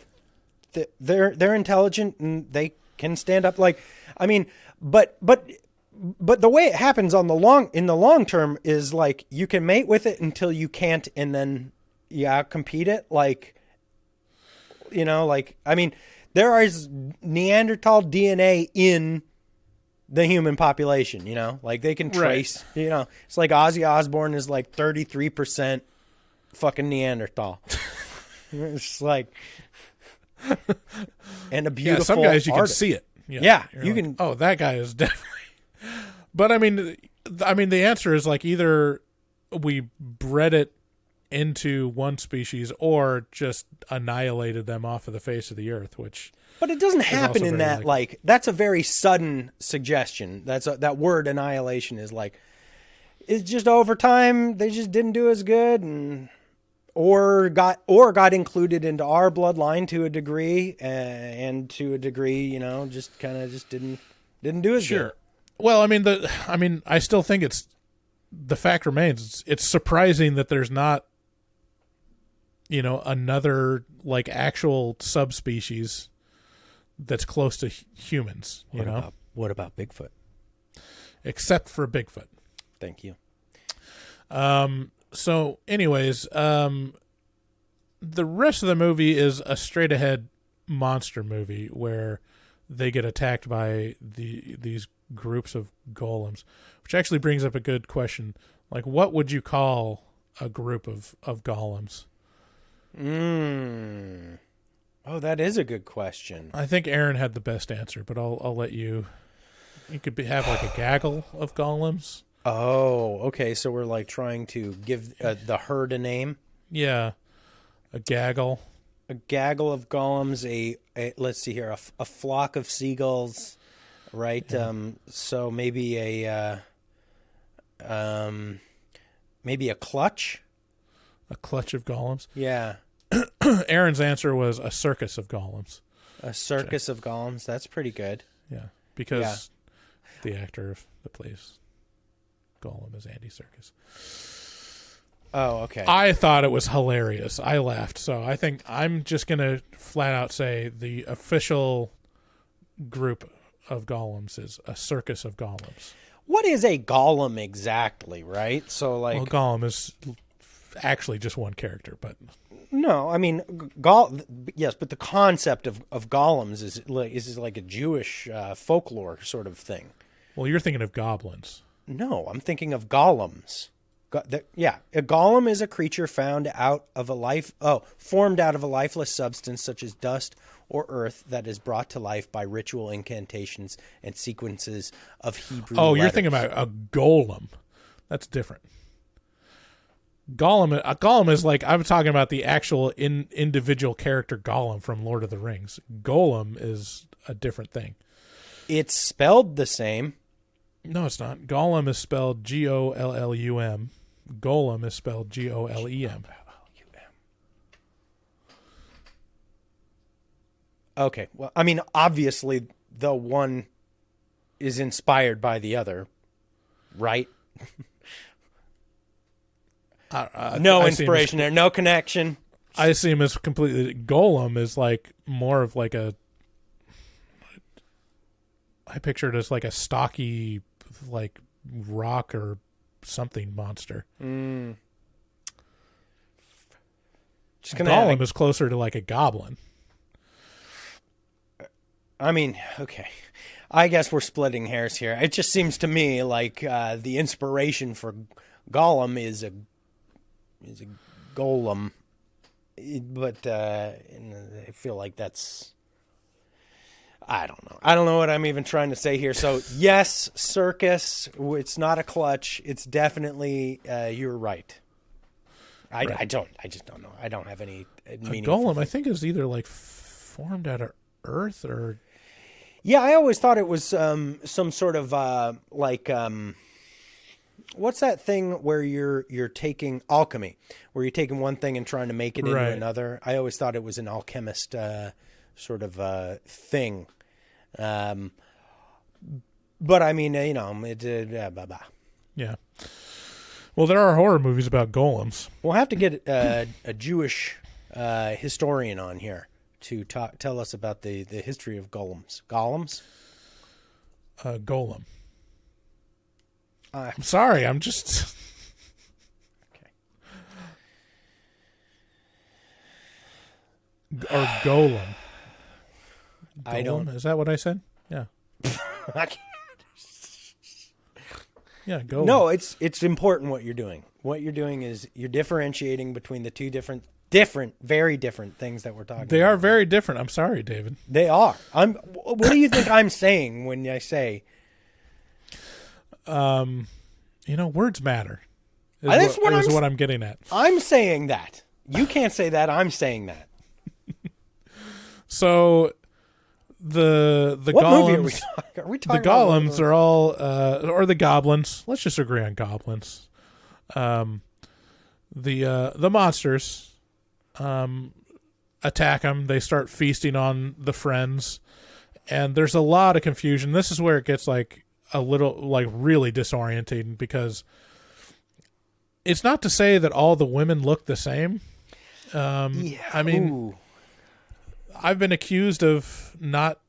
they're intelligent and they can stand up. Like, I mean, but the way it happens in the long term is like you can mate with it until you can't, and then compete it. Like, you know, like, I mean, there is Neanderthal DNA in the human population, you know, like they can trace, you know, it's like Ozzy Osbourne is like 33% fucking Neanderthal. It's like, and a beautiful some guys you artist. Can see it. Yeah. You can. Oh, that guy is definitely. But I mean, the answer is like either we bred it into one species or just annihilated them off of the face of the earth, which. But it doesn't happen in that, like, that's a very sudden suggestion. That word annihilation is like, it's just over time, they just didn't do as good and, or got included into our bloodline to a degree, and to a degree, you know, just kind of just didn't do as good. Well, I mean, I still think the fact remains, it's surprising that there's not, you know, another like actual subspecies that's close to humans, you know? What about Bigfoot? Except for Bigfoot. Thank you. So anyways, the rest of the movie is a straight ahead monster movie where they get attacked by these groups of golems, which actually brings up a good question. Like, what would you call a group of golems? Oh, that is a good question. I think Aaron had the best answer, but I'll let you. You could have like a gaggle of golems. Oh, okay. So we're like trying to give the herd a name. Yeah, a gaggle. A gaggle of golems. A let's see here. A flock of seagulls. Right. Yeah. So maybe a clutch. A clutch of golems. Yeah. Aaron's answer was a circus of golems. A circus of golems. That's pretty good. Yeah, because the actor that plays Golem is Andy Serkis. Oh, okay. I thought it was hilarious. I laughed. So I think I'm just going to flat out say the official group of golems is a circus of golems. What is a golem exactly, right? So like, well, golem is actually just one character, but no, I mean, yes, but the concept of golems is like a Jewish folklore sort of thing. Well, you're thinking of goblins. No, I'm thinking of golems. A golem is a creature formed out of a lifeless substance such as dust or earth that is brought to life by ritual incantations and sequences of Hebrew Oh, you're letters. thinking about a golem. That's different. A golem is like, I'm talking about the actual individual character golem from Lord of the Rings. Golem is a different thing. It's spelled the same. No, it's not. Golem is spelled Gollum. Golem is spelled Golem. Okay. Well, I mean, obviously the one is inspired by the other, right? No I inspiration there. No connection. I see him as completely. Golem is like more of like a. I picture it as like a stocky, like rock or something monster. Just gonna Golem is closer to like a goblin. I mean, okay. I guess we're splitting hairs here. It just seems to me like the inspiration for Golem is a golem, but I feel like that's. I don't know. I don't know what I'm even trying to say here. So yes, circus. It's not a clutch. It's definitely. You're right. I just don't know. I don't have any meaning. A golem, I think, is either like formed out of earth or. Yeah, I always thought it was some sort of what's that thing where you're taking alchemy, where you're taking one thing and trying to make it into another. I always thought it was an alchemist sort of thing. But I mean, blah, blah. Yeah. Well, there are horror movies about golems. We'll have to get a Jewish historian on here to tell us about the history of golems. Golems? Golem. I'm sorry, I'm just... Okay. Or golem. I don't... Is that what I said? Yeah. Yeah, golem. No, it's important what you're doing. What you're doing is you're differentiating between the two different, very different things that we're talking about. They are very different. I'm sorry, David. They are. What do you think I'm saying when I say... Words matter. That's what I'm getting at. I'm saying that. You can't say that. I'm saying that. So the what golems, movie are we talking? Are we talking the golems are all or the goblins. Let's just agree on goblins. The monsters attack them. They start feasting on the friends, and there's a lot of confusion. This is where it gets like a little like really disorienting, because it's not to say that all the women look the same. I mean, Ooh. I've been accused of not,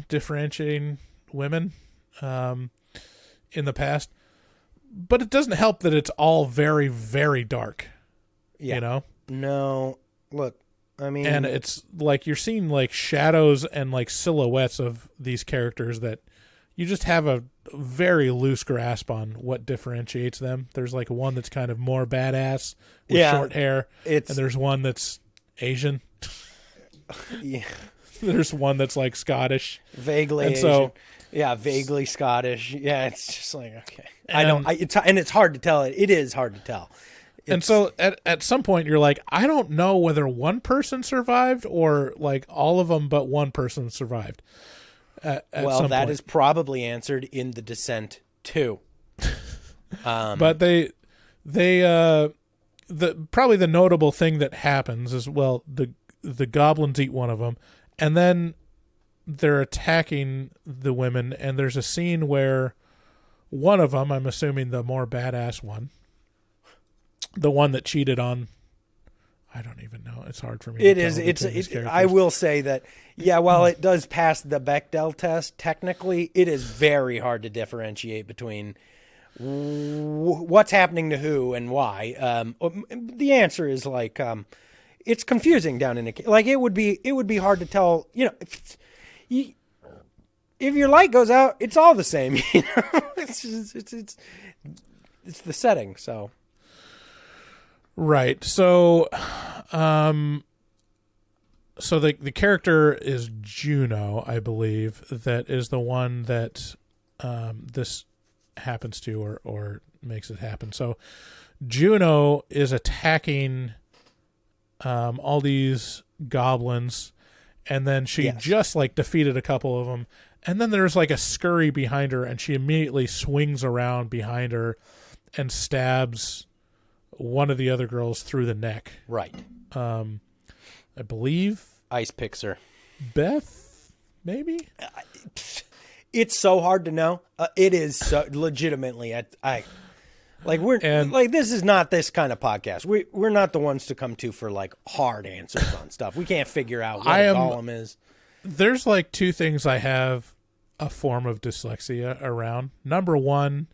differentiating women in the past, but it doesn't help that it's all very, very dark. Yeah. No, look, I mean, and it's like you're seeing like shadows and like silhouettes of these characters that you just have a very loose grasp on what differentiates them. There's like one that's kind of more badass with short hair, and there's one that's Asian. Yeah. There's one that's like Scottish, vaguely and Asian. so vaguely Scottish. Yeah, it's just like okay. And, it's hard to tell. It is hard to tell. And so at some point you're like, I don't know whether one person survived or like all of them but one person survived. Well, that is probably answered in The Descent too. But probably the notable thing that happens is, well, the goblins eat one of them, and then they're attacking the women, and there's a scene where one of them, I'm assuming the more badass one, the one that cheated on, I don't even know. It's hard for me. I will say that, while it does pass the Bechdel test, technically, it is very hard to differentiate between what's happening to who and why. The answer is like, it's confusing down in it would be hard to tell. It if your light goes out, it's all the same. You know, it's the setting. So right. So, so the character is Juno, I believe, that is the one that this happens to or makes it happen. So Juno is attacking all these goblins, and then she just like defeated a couple of them, and then there's like a scurry behind her, and she immediately swings around behind her and stabs one of the other girls through the neck. Right. I believe Ice picks her. Beth, maybe? It's so hard to know. It is so legitimately. This is not this kind of podcast. We're not the ones to come to for like hard answers on stuff. We can't figure out what a golem is. There's like two things I have a form of dyslexia around. Number one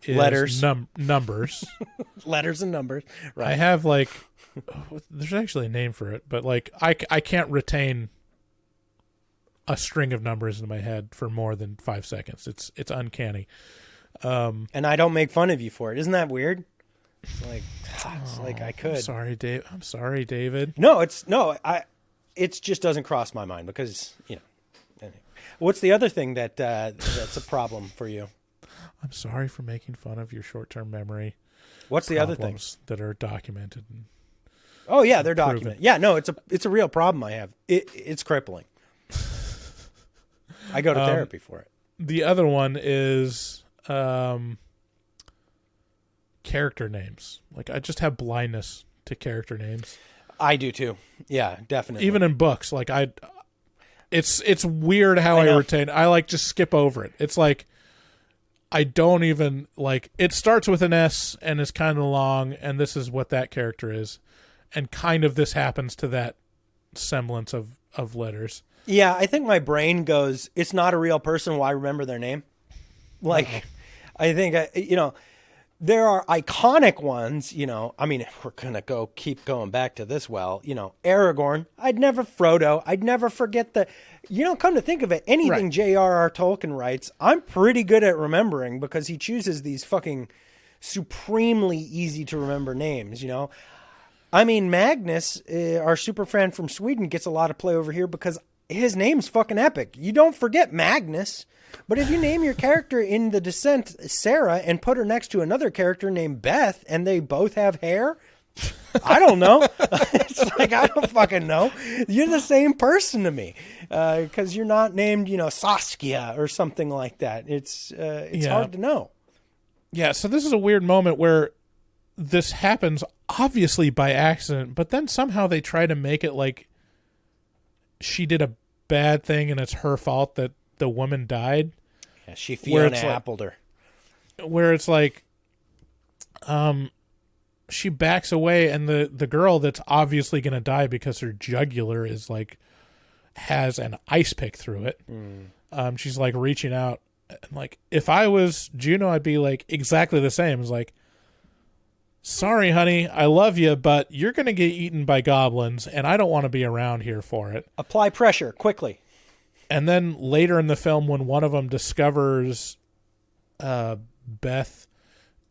is letters, numbers, letters and numbers. Right. I have like, there's actually a name for it, but like I can't retain a string of numbers in my head for more than 5 seconds. It's uncanny. And I don't make fun of you for it. Isn't that weird? It's like I could. I'm sorry, David. No, it just doesn't cross my mind because, you know. Anyway. What's the other thing that's a problem for you? I'm sorry for making fun of your short-term memory. What's the other thing that are documented? Oh yeah, they're documented. Yeah, no, it's a real problem I have. It's crippling. I go to therapy for it. The other one is character names. Like I just have blindness to character names. I do too. Yeah, definitely. Even in books, like it's weird how I retain. I like just skip over it. It's like I don't even like. It starts with an S and is kind of long, and this is what that character is, and kind of this happens to that semblance of letters. Yeah, I think my brain goes, it's not a real person. Why remember their name? Like, I think, there are iconic ones, I mean, if we're going to keep going back to this Aragorn, Frodo, I'd never forget come to think of it, anything right. J.R.R. Tolkien writes, I'm pretty good at remembering because he chooses these fucking supremely easy to remember names, I mean, Magnus, our super fan from Sweden, gets a lot of play over here because his name's fucking epic. You don't forget Magnus. But if you name your character in The Descent Sarah and put her next to another character named Beth and they both have hair, I don't know. It's like, I don't fucking know. You're the same person to me because you're not named, Saskia or something like that. It's hard to know. Yeah, so this is a weird moment where this happens obviously by accident, but then somehow they try to make it like she did a bad thing and it's her fault that the woman died. Yeah, she Fiona Appled her. Where it's like, she backs away and the girl that's obviously going to die because her jugular is like, has an ice pick through it. She's like reaching out. And like, if I was Juno, I'd be like exactly the same. It's like, sorry, honey, I love you, but you're going to get eaten by goblins, and I don't want to be around here for it. Apply pressure, quickly. And then later in the film, when one of them discovers Beth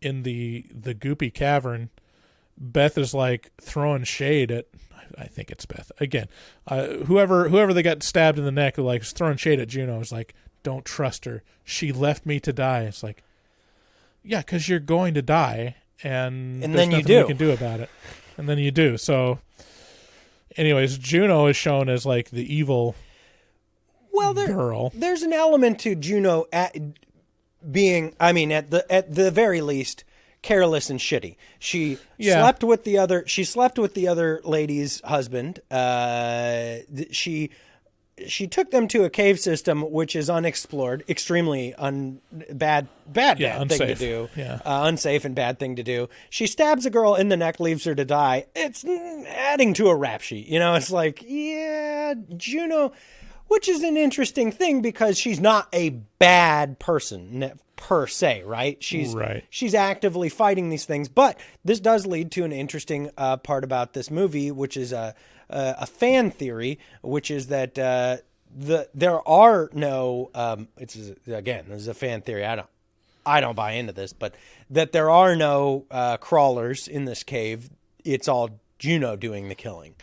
in the goopy cavern, Beth is like throwing shade at, I think it's Beth. Again, whoever they got stabbed in the neck, like was throwing shade at Juno. It's like, don't trust her. She left me to die. It's like, yeah, because you're going to die. And there's then nothing you can do about it. And then you do. So, anyways, Juno is shown as like the evil girl. There's an element to Juno being, I mean, at the very least, careless and shitty. She slept with the other lady's husband. She took them to a cave system which is unexplored, extremely bad thing to do. Yeah. Unsafe and bad thing to do. She stabs a girl in the neck, leaves her to die. It's adding to a rap sheet. It's like, yeah, Juno, which is an interesting thing because she's not a bad person per se, right? She's actively fighting these things, but this does lead to an interesting part about this movie, which is a fan theory, which is that there are no it's again, this is a fan theory. I don't buy into this, but that there are no crawlers in this cave. It's all Juno doing the killing.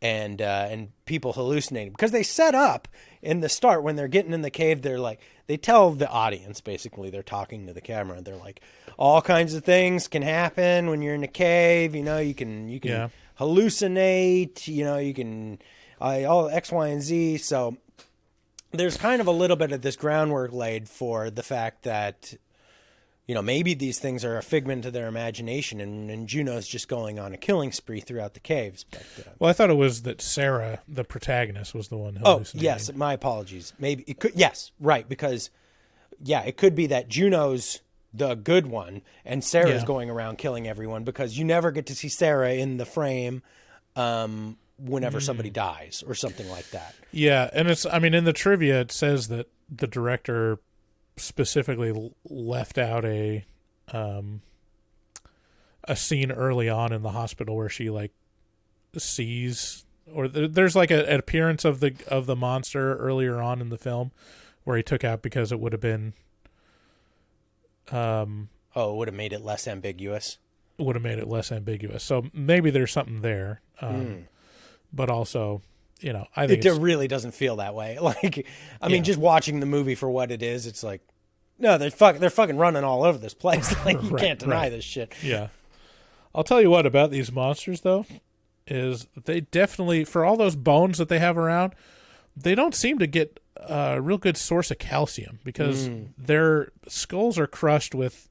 And people hallucinating, because they set up in the start when they're getting in the cave. They're like, they tell the audience, basically, they're talking to the camera. They're like, all kinds of things can happen when you're in a cave. You know, you can hallucinate. You know, you can all X, Y, and Z. So there's kind of a little bit of this groundwork laid for the fact that, you know, maybe these things are a figment of their imagination, and Juno's just going on a killing spree throughout the caves. But, well, I thought it was that Sarah, the protagonist, was the one hallucinating. Oh, yes, my apologies. Maybe it could. Yes, right, because it could be that Juno's the good one, and Sarah's going around killing everyone, because you never get to see Sarah in the frame whenever somebody dies or something like that. Yeah, and in the trivia it says that the director specifically left out a scene early on in the hospital where she like sees, or there's like an appearance of the monster earlier on in the film where he took out because it would have been it would have made it less ambiguous. So maybe there's something there. But also, you know, I think it really doesn't feel that way. Like, I mean, just watching the movie for what it is, it's like, no, they're fucking running all over this place. Like, you can't deny this shit. Yeah. I'll tell you what about these monsters, though, is they definitely, for all those bones that they have around, they don't seem to get a real good source of calcium, because their skulls are crushed with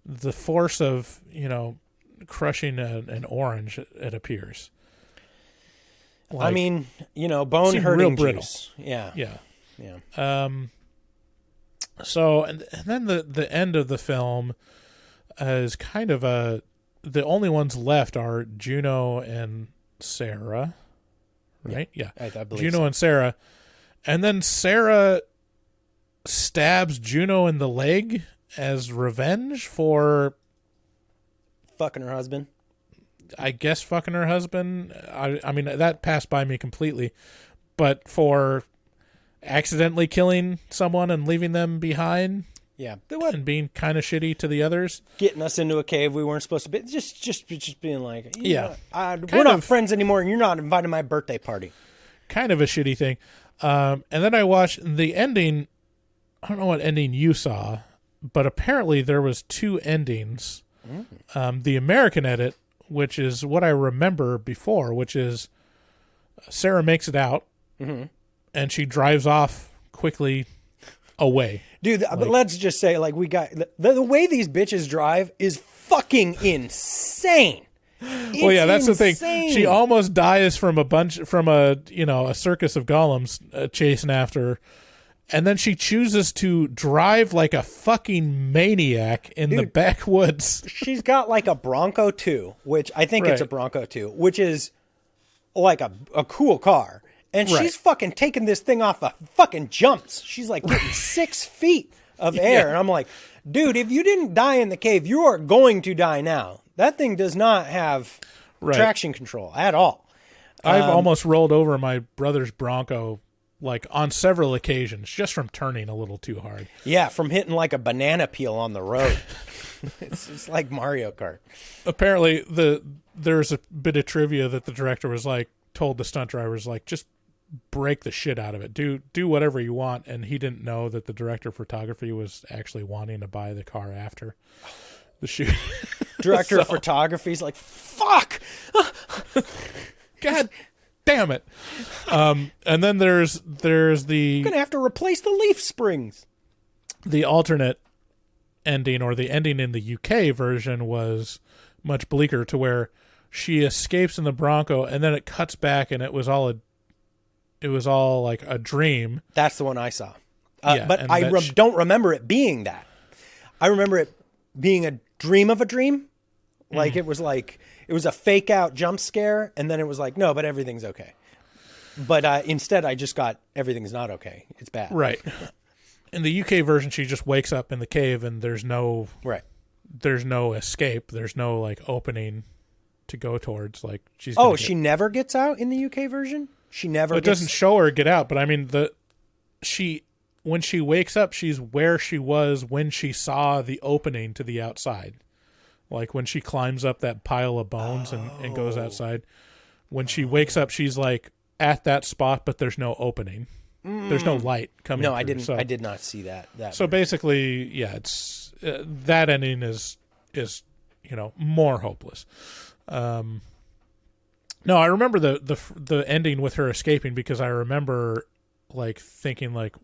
the force of, you know, crushing an orange, it appears. Like, I mean, you know, bone hurting juice. Yeah. So, and then the end of the film is kind of the only ones left are Juno and Sarah, right? Yeah. I believe Juno so. and Sarah. And then Sarah stabs Juno in the leg as revenge for fucking her husband. I guess fucking her husband. I mean, that passed by me completely. But for accidentally killing someone and leaving them behind, and being kind of shitty to the others, getting us into a cave we weren't supposed to be, just being like, we're not friends anymore, and you're not invited to my birthday party. Kind of a shitty thing. And then I watched the ending. I don't know what ending you saw, but apparently there was two endings. The American edit, which is what I remember before, which is Sarah makes it out, and she drives off quickly away. Dude, but let's just say, like, we got the way these bitches drive is fucking insane. Well, yeah, that's insane. The thing. She almost dies from a circus of golems chasing after her. And then she chooses to drive like a fucking maniac in the backwoods. She's got like a Bronco 2, which I think it's a Bronco 2, which is like a cool car. And she's fucking taking this thing off of fucking jumps. She's like getting 6 feet of air. And I'm like, dude, if you didn't die in the cave, you are going to die now. That thing does not have traction control at all. I've almost rolled over my brother's Bronco like on several occasions, just from turning a little too hard. Yeah, from hitting like a banana peel on the road. It's like Mario Kart. Apparently, there's a bit of trivia that the director was like, told the stunt drivers, like, just break the shit out of it. Do whatever you want. And he didn't know that the director of photography was actually wanting to buy the car after the shoot. Director of photography's like, fuck! God damn it. And then there's the... I'm going to have to replace the leaf springs. The alternate ending, or the ending in the UK version, was much bleaker, to where she escapes in the Bronco, and then it cuts back, and it was all like a dream. That's the one I saw. But I don't remember it being that. I remember it being a dream of a dream. Like it was a fake out jump scare, and then it was like, no, but everything's okay. But instead I just got, everything's not okay. It's bad. Right. In the UK version, she just wakes up in the cave, and there's no escape. There's no like opening to go towards. Like she never gets out in the UK version? She never. It doesn't show her get out, but I mean when she wakes up, she's where she was when she saw the opening to the outside. Like when she climbs up that pile of bones and goes outside. When she wakes up, she's like at that spot, but there's no opening. There's no light coming. No, through. I didn't. So, I did not see that. so basically, yeah, it's that ending is more hopeless. No, I remember the ending with her escaping because I remember like thinking like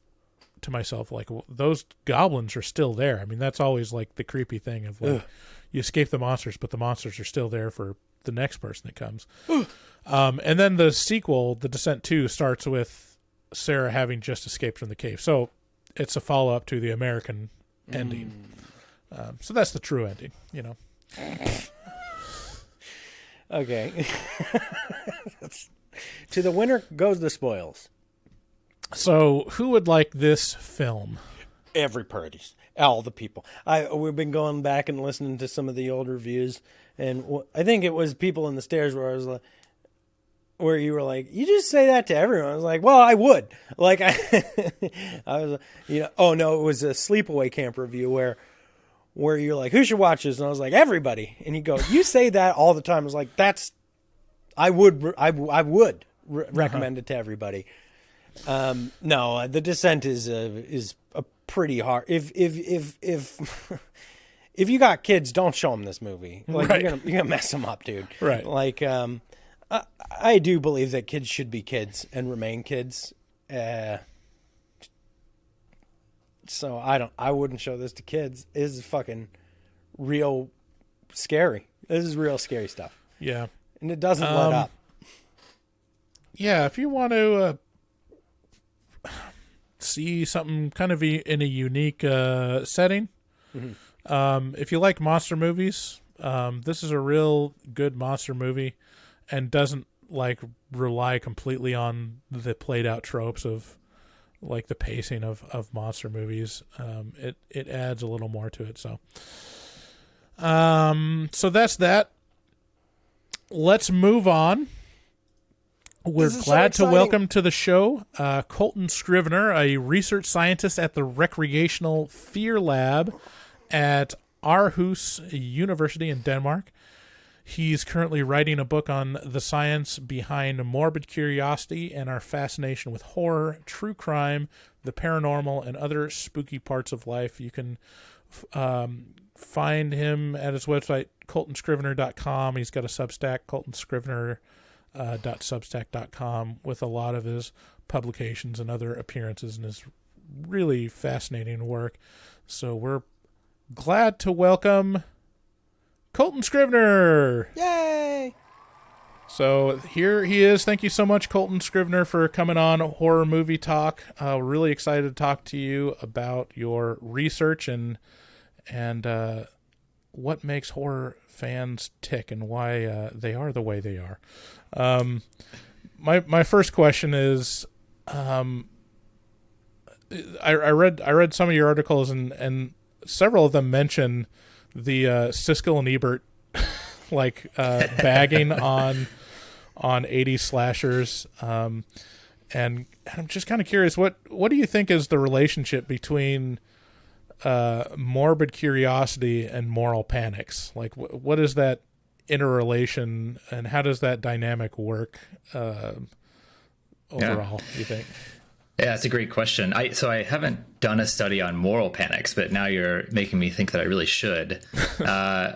to myself like those goblins are still there. I mean, that's always like the creepy thing of like you escape the monsters, but the monsters are still there for the next person that comes. And then the sequel, The Descent 2, starts with Sarah having just escaped from the cave. So it's a follow up to the American ending. So that's the true ending, Okay. To the winner goes the spoils. So who would like this film? Every party, all the people. We've been going back and listening to some of the old reviews, and I think it was People in the Stairs where I was like, where you were like, you just say that to everyone. I was like, well, I would. Like I was, oh no, it was a Sleepaway Camp review where you're like, who should watch this? And I was like, everybody. And you go, you say that all the time. I was like, I would recommend it to everybody. No, The Descent is a pretty hard. If if you got kids, don't show them this movie. Like right. you're gonna mess them up, dude. Right. Like I do believe that kids should be kids and remain kids. So I wouldn't show this to kids. This is fucking real scary. This is real scary stuff. Yeah. And it doesn't let up. Yeah, if you want to see something kind of in a unique setting, if you like monster movies, this is a real good monster movie and doesn't like rely completely on the played out tropes of like the pacing of monster movies. It adds a little more to it. So that's that. Let's move on. We're glad to welcome to the show Coltan Scrivner, a research scientist at the Recreational Fear Lab at Aarhus University in Denmark. He's currently writing a book on the science behind morbid curiosity and our fascination with horror, true crime, the paranormal, and other spooky parts of life. You can find him at his website, coltanscrivener.com. He's got a Substack, coltanscrivener.substack.com, with a lot of his publications and other appearances and his really fascinating work. So we're glad to welcome Coltan Scrivner. Yay! So here he is. Thank you so much, Coltan Scrivner, for coming on Horror Movie Talk. We're really excited to talk to you about your research and what makes horror fans tick and why they are the way they are. My first question is, I read some of your articles and several of them mention the Siskel and Ebert bagging on 80s slashers, and I'm just kind of curious, what do you think is the relationship between morbid curiosity and moral panics? Like, what is that interrelation, and how does that dynamic work overall, you think? Yeah, that's a great question. So I haven't done a study on moral panics, but now you're making me think that I really should. I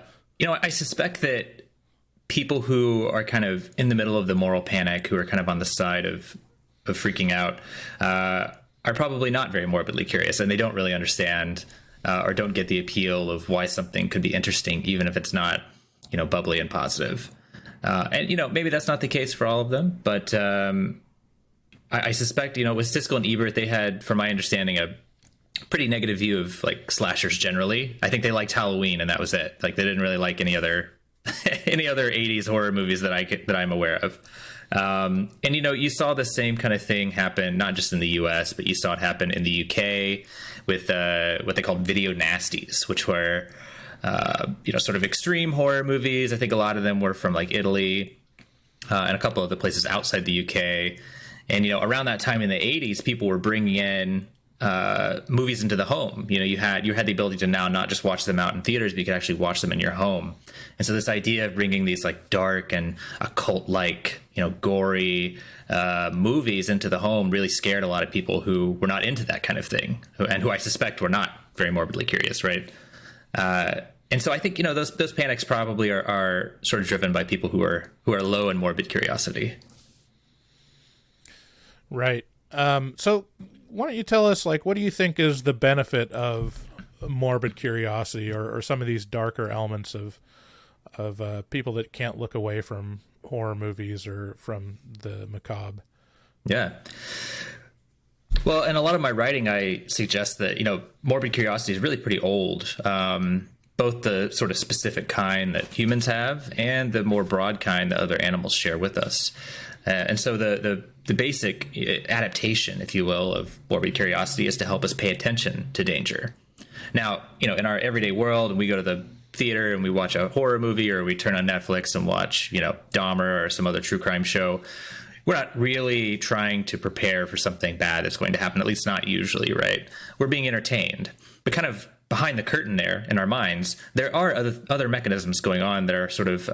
suspect that people who are kind of in the middle of the moral panic, who are kind of on the side of freaking out, are probably not very morbidly curious, and they don't really understand or don't get the appeal of why something could be interesting, even if it's not, bubbly and positive. And maybe that's not the case for all of them, but I suspect, with Siskel and Ebert, they had, from my understanding, a pretty negative view of like slashers generally. I think they liked Halloween, and that was it. Like, they didn't really like any other 80s horror movies that I'm aware of. And you saw the same kind of thing happen not just in the US, but you saw it happen in the UK with what they called video nasties, which were sort of extreme horror movies. I think a lot of them were from like Italy and a couple of the places outside the UK. And, around that time in the 80s, people were bringing in movies into the home. You had the ability to now not just watch them out in theaters, but you could actually watch them in your home. And so this idea of bringing these like dark and occult-like, gory movies into the home really scared a lot of people who were not into that kind of thing, and who I suspect were not very morbidly curious, right? And so I think those panics probably are sort of driven by people who are low in morbid curiosity. Right. So why don't you tell us, like, what do you think is the benefit of morbid curiosity, or some of these darker elements of people that can't look away from horror movies or from the macabre? Yeah. Well, in a lot of my writing, I suggest that, morbid curiosity is really pretty old. Both the sort of specific kind that humans have and the more broad kind that other animals share with us. And so the basic adaptation, if you will, of morbid curiosity is to help us pay attention to danger. Now, in our everyday world, we go to the theater and we watch a horror movie, or we turn on Netflix and watch, Dahmer or some other true crime show. We're not really trying to prepare for something bad that's going to happen, at least not usually, right? We're being entertained. But kind of behind the curtain there in our minds, there are other mechanisms going on that are sort of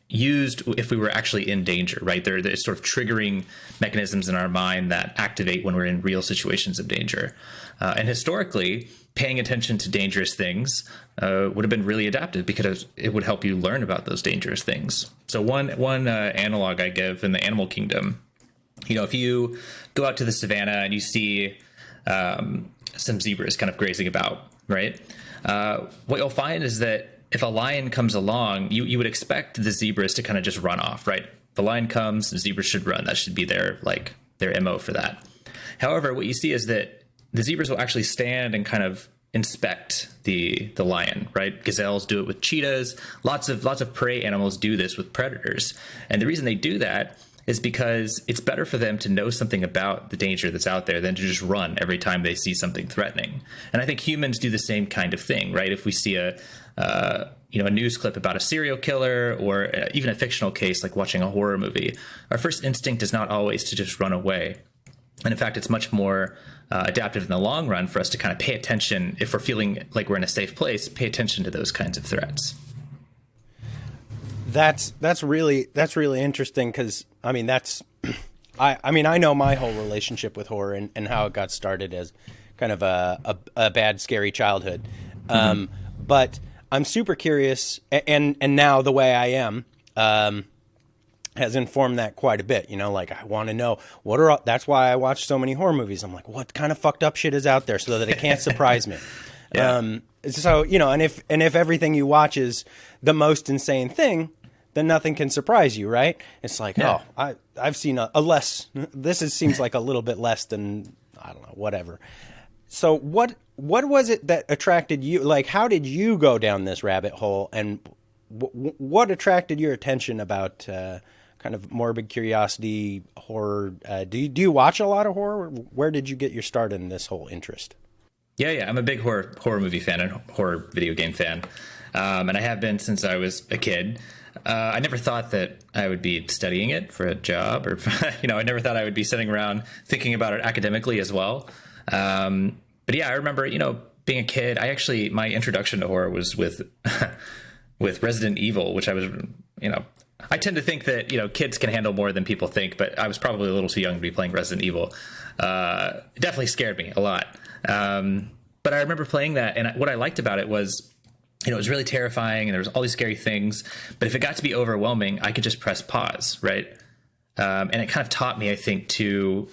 used if we were actually in danger, right? There's sort of triggering mechanisms in our mind that activate when we're in real situations of danger. And historically, paying attention to dangerous things would have been really adaptive, because it would help you learn about those dangerous things. So one analog I give in the animal kingdom, if you go out to the savannah and you see some zebras kind of grazing about, right? What you'll find is that if a lion comes along, you would expect the zebras to kind of just run off, right? The lion comes, the zebras should run. That should be their MO for that. However, what you see is that the zebras will actually stand and kind of inspect the lion, right? Gazelles do it with cheetahs. Lots of prey animals do this with predators. And the reason they do that is because it's better for them to know something about the danger that's out there than to just run every time they see something threatening. And I think humans do the same kind of thing, right? If we see a news clip about a serial killer, or even a fictional case like watching a horror movie, our first instinct is not always to just run away. And in fact, it's much more adaptive in the long run for us to kind of pay attention. If we're feeling like we're in a safe place, pay attention to those kinds of threats. That's really interesting, because I know my whole relationship with horror and how it got started as kind of a bad, scary childhood. But I'm super curious, and now the way I am has informed that quite a bit. Like, I want to know that's why I watch so many horror movies. I'm like, what kind of fucked up shit is out there, so that it can't surprise me. Yeah. So, and if everything you watch is the most insane thing, then nothing can surprise you, right? It's like, yeah. I've seen a less. Seems like a little bit less than, I don't know, whatever. So what was it that attracted you? Like, how did you go down this rabbit hole, and what attracted your attention about kind of morbid curiosity, horror? Do you watch a lot of horror? Where did you get your start in this whole interest? Yeah, I'm a big horror movie fan and horror video game fan, and I have been since I was a kid. I never thought that I would be studying it for a job, or I never thought I would be sitting around thinking about it academically as well. But yeah, I remember, being a kid, my introduction to horror was with Resident Evil, which I was, I tend to think that, kids can handle more than people think, but I was probably a little too young to be playing Resident Evil. It definitely scared me a lot. But I remember playing that, and what I liked about it was, it was really terrifying, and there was all these scary things, but if it got to be overwhelming, I could just press pause, right? And it kind of taught me, I think, to,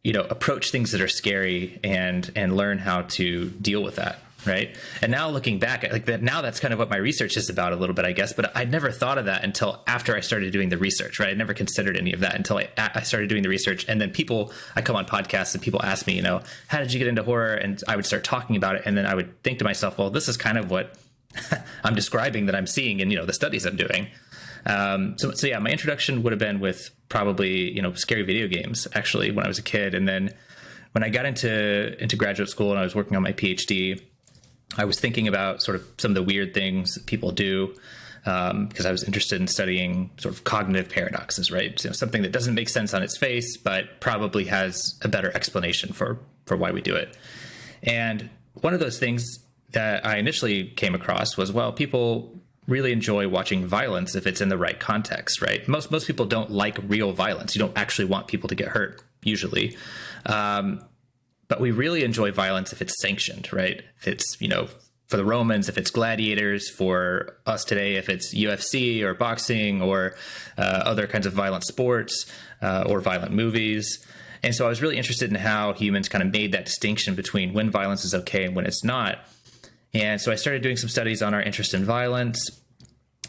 approach things that are scary and learn how to deal with that, right? And now looking back, now that's kind of what my research is about a little bit, I guess, but I'd never thought of that until after I started doing the research, right? I never considered any of that until I started doing the research. And then I come on podcasts and people ask me, how did you get into horror? And I would start talking about it. And then I would think to myself, well, this is kind of what I'm describing that I'm seeing in, the studies I'm doing. So yeah, my introduction would have been with probably, scary video games, actually, when I was a kid. And then when I got into graduate school and I was working on my PhD, I was thinking about sort of some of the weird things that people do. because I was interested in studying sort of cognitive paradoxes, right? So something that doesn't make sense on its face, but probably has a better explanation for why we do it. And one of those things that I initially came across was, well, people really enjoy watching violence if it's in the right context, right? Most people don't like real violence. You don't actually want people to get hurt, usually. But we really enjoy violence if it's sanctioned, right? If it's, for the Romans, if it's gladiators, for us today, if it's UFC or boxing or other kinds of violent sports or violent movies. And so I was really interested in how humans kind of made that distinction between when violence is okay and when it's not. And so I started doing some studies on our interest in violence.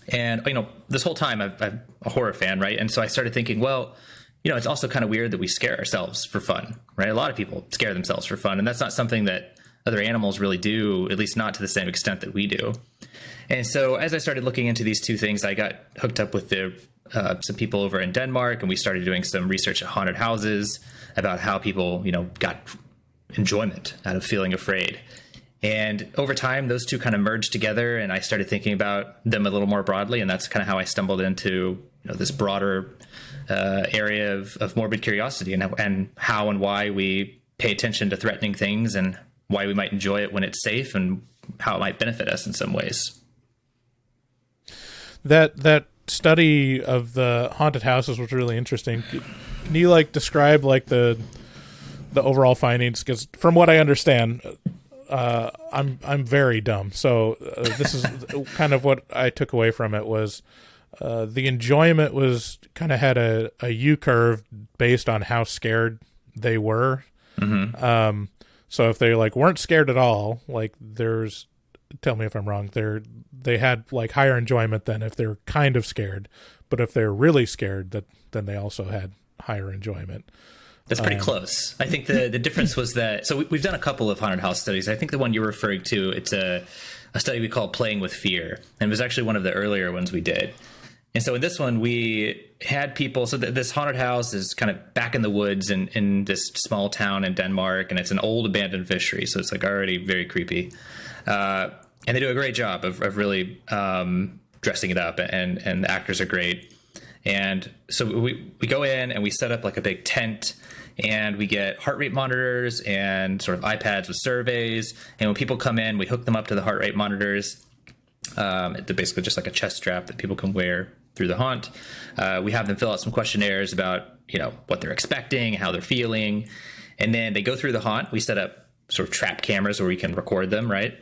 And, this whole time I'm a horror fan, right? And so I started thinking, well, it's also kind of weird that we scare ourselves for fun, right? A lot of people scare themselves for fun. And that's not something that other animals really do, at least not to the same extent that we do. And so as I started looking into these two things, I got hooked up with some people over in Denmark, and we started doing some research at haunted houses about how people, got enjoyment out of feeling afraid. And over time, those two kind of merged together, and I started thinking about them a little more broadly. And that's kind of how I stumbled into this broader area of morbid curiosity and how and why we pay attention to threatening things and why we might enjoy it when it's safe and how it might benefit us in some ways. That study of the haunted houses was really interesting. Can you describe the overall findings? Because from what I understand, I'm very dumb. So this is kind of what I took away from it was the enjoyment was kind of had a U curve based on how scared they were. Mm-hmm. So if they weren't scared at all, tell me if I'm wrong, they had higher enjoyment than if they're kind of scared. But if they're really scared, then they also had higher enjoyment. That's pretty close. I think the difference was that, so we've done a couple of haunted house studies. I think the one you're referring to, it's a study we call Playing with Fear. And it was actually one of the earlier ones we did. And so in this one, we had people, so this haunted house is kind of back in the woods in this small town in Denmark, and it's an old abandoned fishery. So it's already very creepy. And they do a great job of really dressing it up, and the actors are great. And so we go in and we set up a big tent, and we get heart rate monitors and sort of iPads with surveys. And when people come in, we hook them up to the heart rate monitors. They're basically just a chest strap that people can wear through the haunt. We have them fill out some questionnaires about, what they're expecting, how they're feeling. And then they go through the haunt. We set up sort of trap cameras where we can record them, right?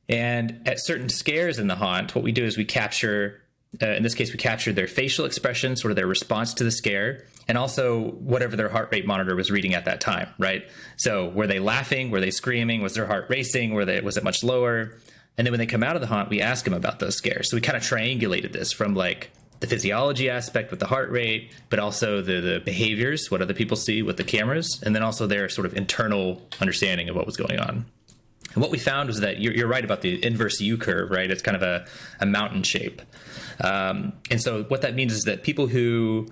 And at certain scares in the haunt, what we do is we capture, in this case, we captured their facial expression, sort of their response to the scare, and also whatever their heart rate monitor was reading at that time, right? So were they laughing? Were they screaming? Was their heart racing? Was it much lower? And then when they come out of the haunt, we ask them about those scares. So we kind of triangulated this from the physiology aspect with the heart rate, but also the behaviors, what other people see with the cameras, and then also their sort of internal understanding of what was going on. And what we found was that you're right about the inverse U curve, right? It's kind of a mountain shape. And so what that means is that people who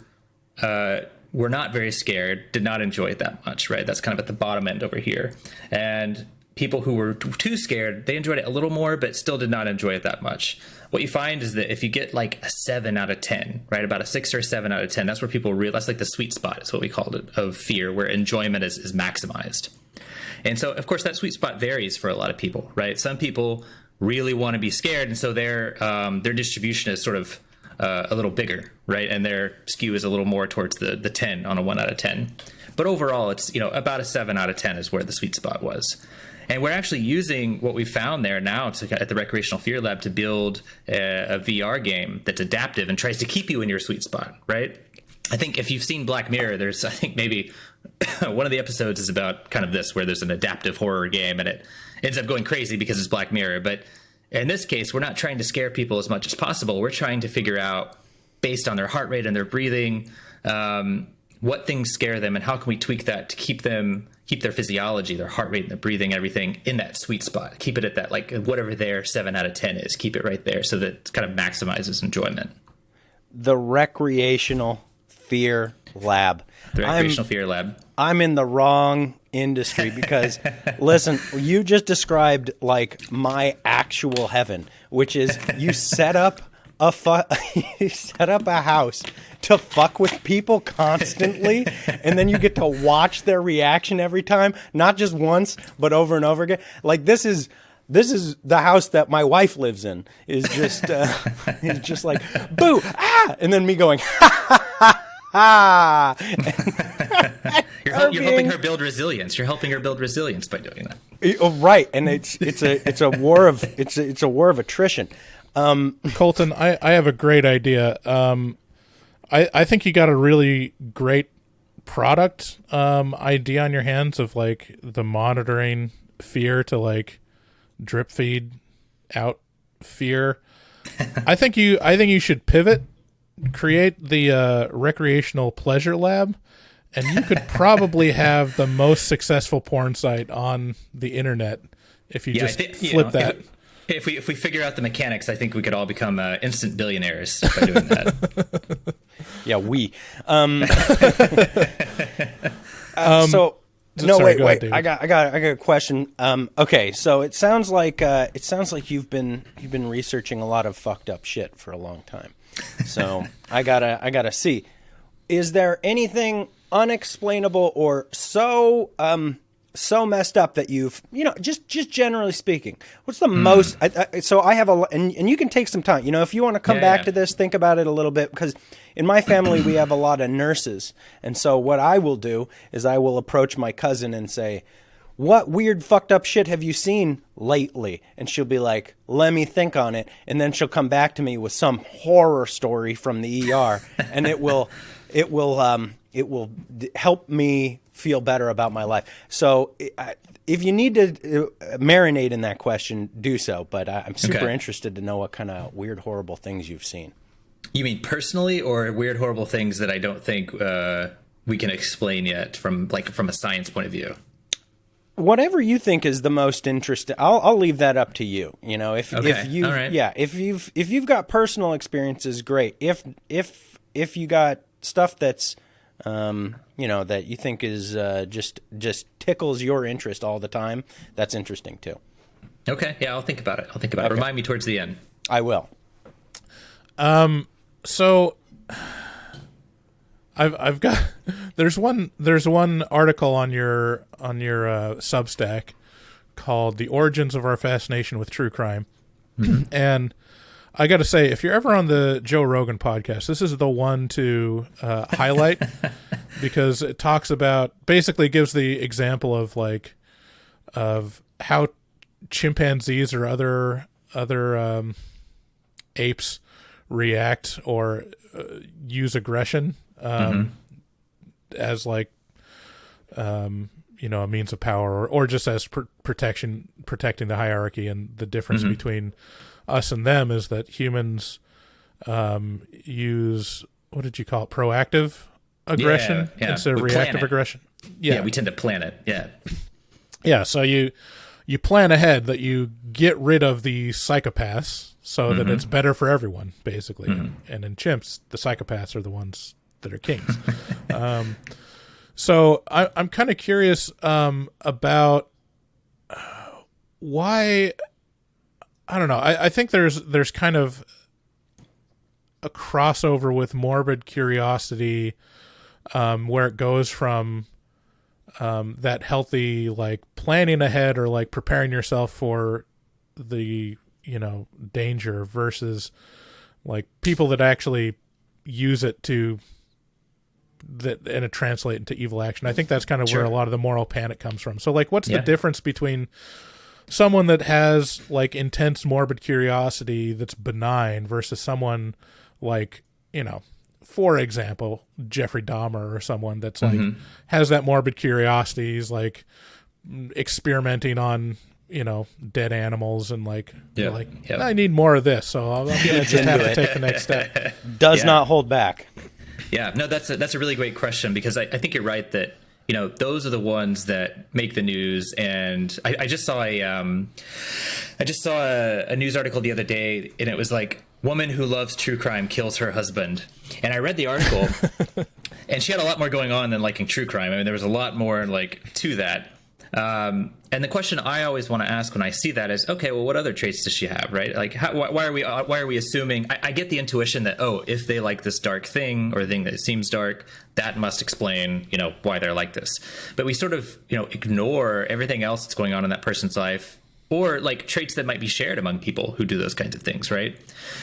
were not very scared did not enjoy it that much, right? That's kind of at the bottom end over here. And people who were too scared, they enjoyed it a little more, but still did not enjoy it that much. What you find is that if you get a 7 out of 10, right, about a 6 or a 7 out of 10, that's where people realize, the sweet spot is what we called it, of fear, where enjoyment is maximized. And so, of course, that sweet spot varies for a lot of people, right? Some people really want to be scared, and so their distribution is sort of a little bigger, right? And their skew is a little more towards the 10 on a 1 out of 10. But overall, it's about a 7 out of 10 is where the sweet spot was. And we're actually using what we found there now at the Recreational Fear Lab to build a VR game that's adaptive and tries to keep you in your sweet spot, right? I think if you've seen Black Mirror, there's, I think maybe one of the episodes is about kind of this, where there's an adaptive horror game and it ends up going crazy because it's Black Mirror. But in this case, we're not trying to scare people as much as possible. We're trying to figure out, based on their heart rate and their breathing, what things scare them and how can we tweak that to keep their physiology, their heart rate and their breathing, everything in that sweet spot. Keep it at that, whatever their 7 out of 10 is, keep it right there so that it kind of maximizes enjoyment. The Recreational Fear Lab. The Recreational Fear Lab. I'm in the wrong industry because, listen, you just described my actual heaven, which is you set up you set up a house to fuck with people constantly, and then you get to watch their reaction every time, not just once, but over and over again. Like this is the house that my wife lives in. Is just like boo ah, and then me going ha ha ha. You're helping her build resilience. You're helping her build resilience by doing that. Right, and it's a war of attrition. Colton, I have a great idea. I think you got a really great product idea on your hands of like the monitoring fear to like drip feed out fear. I think you should pivot, create the recreational pleasure lab, and you could probably have the most successful porn site on the internet if you flip that. If we figure out the mechanics, I think we could all become instant billionaires by doing that. Yeah, we. Sorry, wait. David. I got a question. Okay, so it sounds like you've been researching a lot of fucked up shit for a long time. So I gotta see. Is there anything unexplainable or so messed up that you've, just generally speaking, what's the most, so I have and you can take some time, if you want to come back to this, think about it a little bit, because in my family, we have a lot of nurses. And so what I will do is I will approach my cousin and say, what weird fucked up shit have you seen lately? And she'll be like, let me think on it. And then she'll come back to me with some horror story from the ER, and it will help me feel better about my life. So if you need to marinate in that question, do so. But I'm super interested to know what kind of weird, horrible things you've seen. You mean personally, or weird, horrible things that I don't think we can explain yet from a science point of view? Whatever you think is the most interesting, I'll leave that up to you. If you, all right. if you've got personal experiences, great. If you got stuff that's that you think is just tickles your interest all the time, that's interesting too. Okay, yeah, I'll think about it. Okay. Remind me towards the end. I will. So I've got there's one article on your Substack called "The Origins of Our Fascination with True Crime," and I got to say, if you're ever on the Joe Rogan podcast, this is the one to highlight because it talks about, basically gives the example of how chimpanzees or other apes react or use aggression as a means of power or just as protecting the hierarchy. And the difference between us and them is that humans use, what did you call it, proactive aggression instead of reactive aggression. Yeah, we tend to plan it. Yeah, so you plan ahead that you get rid of the psychopaths so that it's better for everyone, basically. And in chimps, the psychopaths are the ones that are kings. So I'm kind of curious about why. I don't know. I think there's kind of a crossover with morbid curiosity, where it goes from that healthy, like planning ahead or like preparing yourself for the danger, versus like people that actually use it and it translate into evil action. I think that's kind of where a lot of the moral panic comes from. So like, what's the difference between someone that has like intense morbid curiosity that's benign versus someone like, for example, Jeffrey Dahmer or someone that's like has that morbid curiosity, is like experimenting on, dead animals and I need more of this, so I'm going to just have to take the next step. Does not hold back. Yeah, no, that's a really great question, because I think you're right that those are the ones that make the news. And I just saw a news article the other day, and it was like, woman who loves true crime kills her husband. And I read the article, and she had a lot more going on than liking true crime. I mean, there was a lot more to that. And the question I always want to ask when I see that is, okay, well, what other traits does she have, right? Like, why are we assuming? I get the intuition that, oh, if they like this dark thing or thing that seems dark, that must explain, why they're like this. But we sort of, ignore everything else that's going on in that person's life, or like traits that might be shared among people who do those kinds of things, right?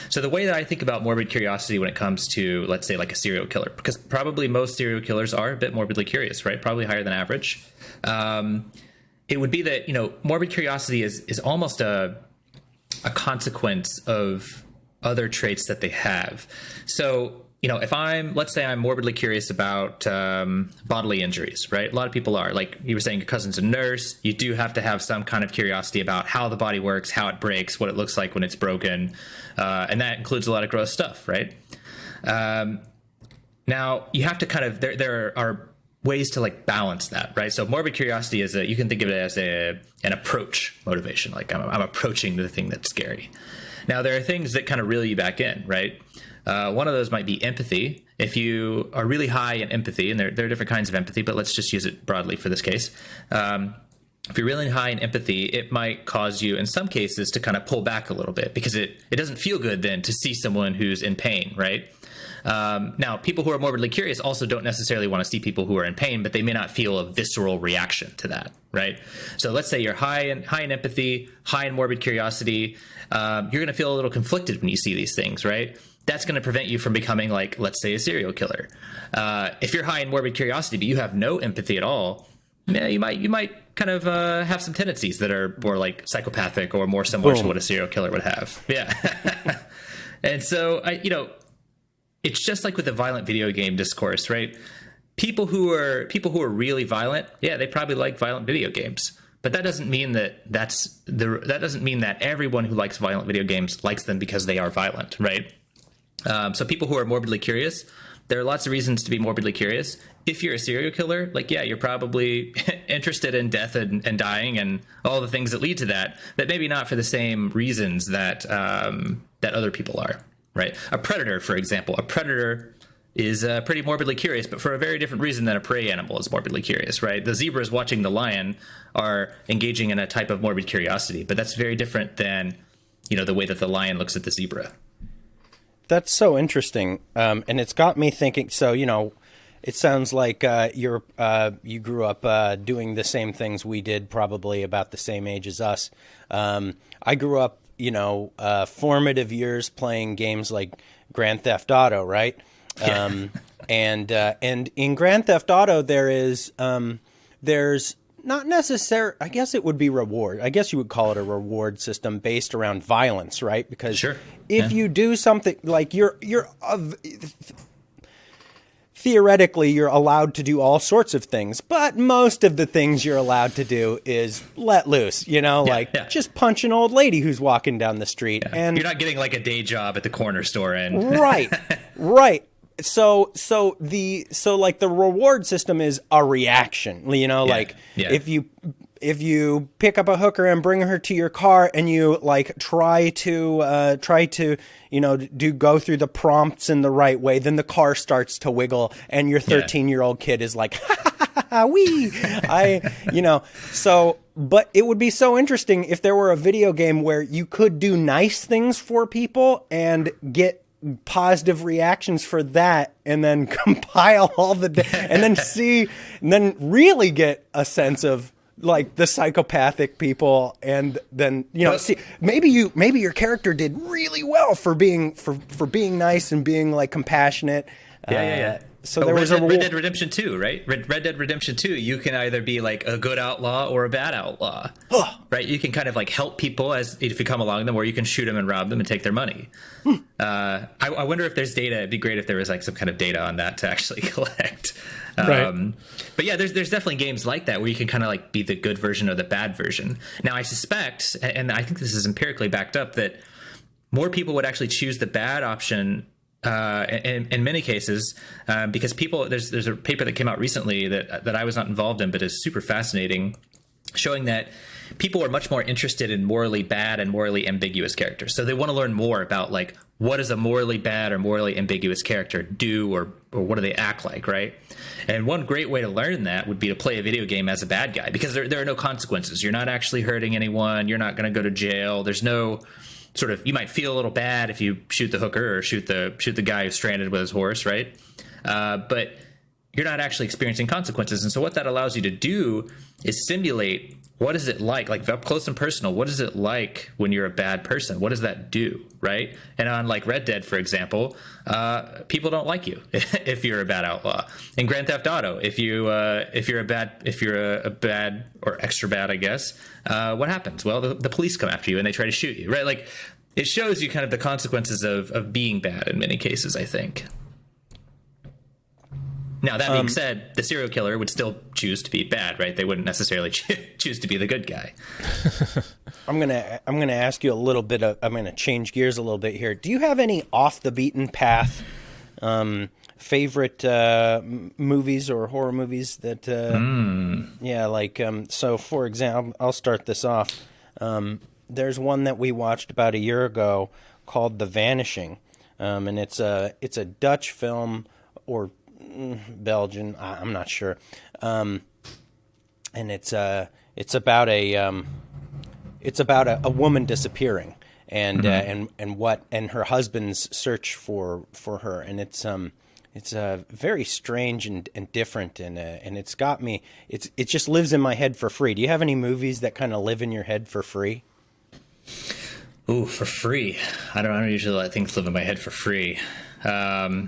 So the way that I think about morbid curiosity when it comes to, let's say, like a serial killer, because probably most serial killers are a bit morbidly curious, right? Probably higher than average. It would be that, morbid curiosity is almost a consequence of other traits that they have. So, if let's say I'm morbidly curious about bodily injuries, right? A lot of people are. Like you were saying, your cousin's a nurse. You do have to have some kind of curiosity about how the body works, how it breaks, what it looks like when it's broken. And that includes a lot of gross stuff, right? Now, you have to kind of, there are ways to like balance that, right? So morbid curiosity you can think of it as an approach motivation. Like I'm approaching the thing that's scary. Now, there are things that kind of reel you back in, right? One of those might be empathy. If you are really high in empathy, and there are different kinds of empathy, but let's just use it broadly for this case. If you're really high in empathy, it might cause you, in some cases, to kind of pull back a little bit because it doesn't feel good then to see someone who's in pain, right? Now, people who are morbidly curious also don't necessarily want to see people who are in pain, but they may not feel a visceral reaction to that, right? So let's say you're high in empathy, high in morbid curiosity. You're going to feel a little conflicted when you see these things, right? That's going to prevent you from becoming, like, let's say, a serial killer. If you're high in morbid curiosity, but you have no empathy at all, yeah, you might kind of have some tendencies that are more like psychopathic or more similar to what a serial killer would have. Yeah. And so, it's just like with the violent video game discourse, right? People who are really violent, yeah, they probably like violent video games. But that doesn't mean that doesn't mean that everyone who likes violent video games likes them because they are violent, right? So people who are morbidly curious, there are lots of reasons to be morbidly curious. If you're a serial killer, like, yeah, you're probably interested in death and dying and all the things that lead to that, but maybe not for the same reasons that that other people are, right? A predator, for example, is pretty morbidly curious, but for a very different reason than a prey animal is morbidly curious, right? The zebras watching the lion are engaging in a type of morbid curiosity, but that's very different than, the way that the lion looks at the zebra. That's so interesting, and it's got me thinking. So, it sounds like you grew up doing the same things we did, probably about the same age as us. I grew up, formative years playing games like Grand Theft Auto, right? Yeah. And in Grand Theft Auto, there's not necessary. I guess it would be reward. I guess you would call it a reward system based around violence, right? Because if you do something like theoretically, you're allowed to do all sorts of things, but most of the things you're allowed to do is let loose, just punch an old lady who's walking down the street. Yeah. And you're not getting like a day job at the corner store. Right. So like the reward system is a reaction, if you pick up a hooker and bring her to your car and you like try to go through the prompts in the right way, then the car starts to wiggle and your 13-year-old kid is like, wee, but it would be so interesting if there were a video game where you could do nice things for people and get positive reactions for that, and then compile all and then really get a sense of like the psychopathic people, and then see maybe your character did really well for being nice and being like compassionate. So there was Red Dead Redemption 2, right? Red Dead Redemption 2, you can either be like a good outlaw or a bad outlaw, right? You can kind of like help people if you come along them, or you can shoot them and rob them and take their money. I wonder if there's data. It'd be great if there was like some kind of data on that to actually collect. Right. But yeah, there's definitely games like that where you can kind of like be the good version or the bad version. Now, I suspect, and I think this is empirically backed up, that more people would actually choose the bad option in many cases, because there's a paper that came out recently that I was not involved in, but is super fascinating, showing that people are much more interested in morally bad and morally ambiguous characters. So they want to learn more about like what does a morally bad or morally ambiguous character do, or what do they act like, right? And one great way to learn that would be to play a video game as a bad guy, because there are no consequences. You're not actually hurting anyone. You're not going to go to jail. There's no sort of, you might feel a little bad if you shoot the hooker or shoot the guy who's stranded with his horse, right? But you're not actually experiencing consequences. And so what that allows you to do is simulate, what is it like up close and personal, what is it like when you're a bad person? What does that do, right? And on like Red Dead, for example, people don't like you if you're a bad outlaw. In Grand Theft Auto, if you're a bad or extra bad, I guess, what happens? Well, the police come after you and they try to shoot you, right? Like, it shows you kind of the consequences of being bad in many cases, I think. Now, that being said, the serial killer would still choose to be bad, right? They wouldn't necessarily choose to be the good guy. I'm gonna ask you a little bit. I'm gonna change gears a little bit here. Do you have any off the beaten path favorite movies or horror movies that? Yeah, like so. For example, I'll start this off. There's one that we watched about a year ago called The Vanishing, and it's a Dutch film or Belgian, I'm not sure, and it's about a woman disappearing and her husband's search for her, and it's very strange and different, and it's got me. It just lives in my head for free. Do you have any movies that kind of live in your head for free? Ooh, for free. I don't usually let things live in my head for free. I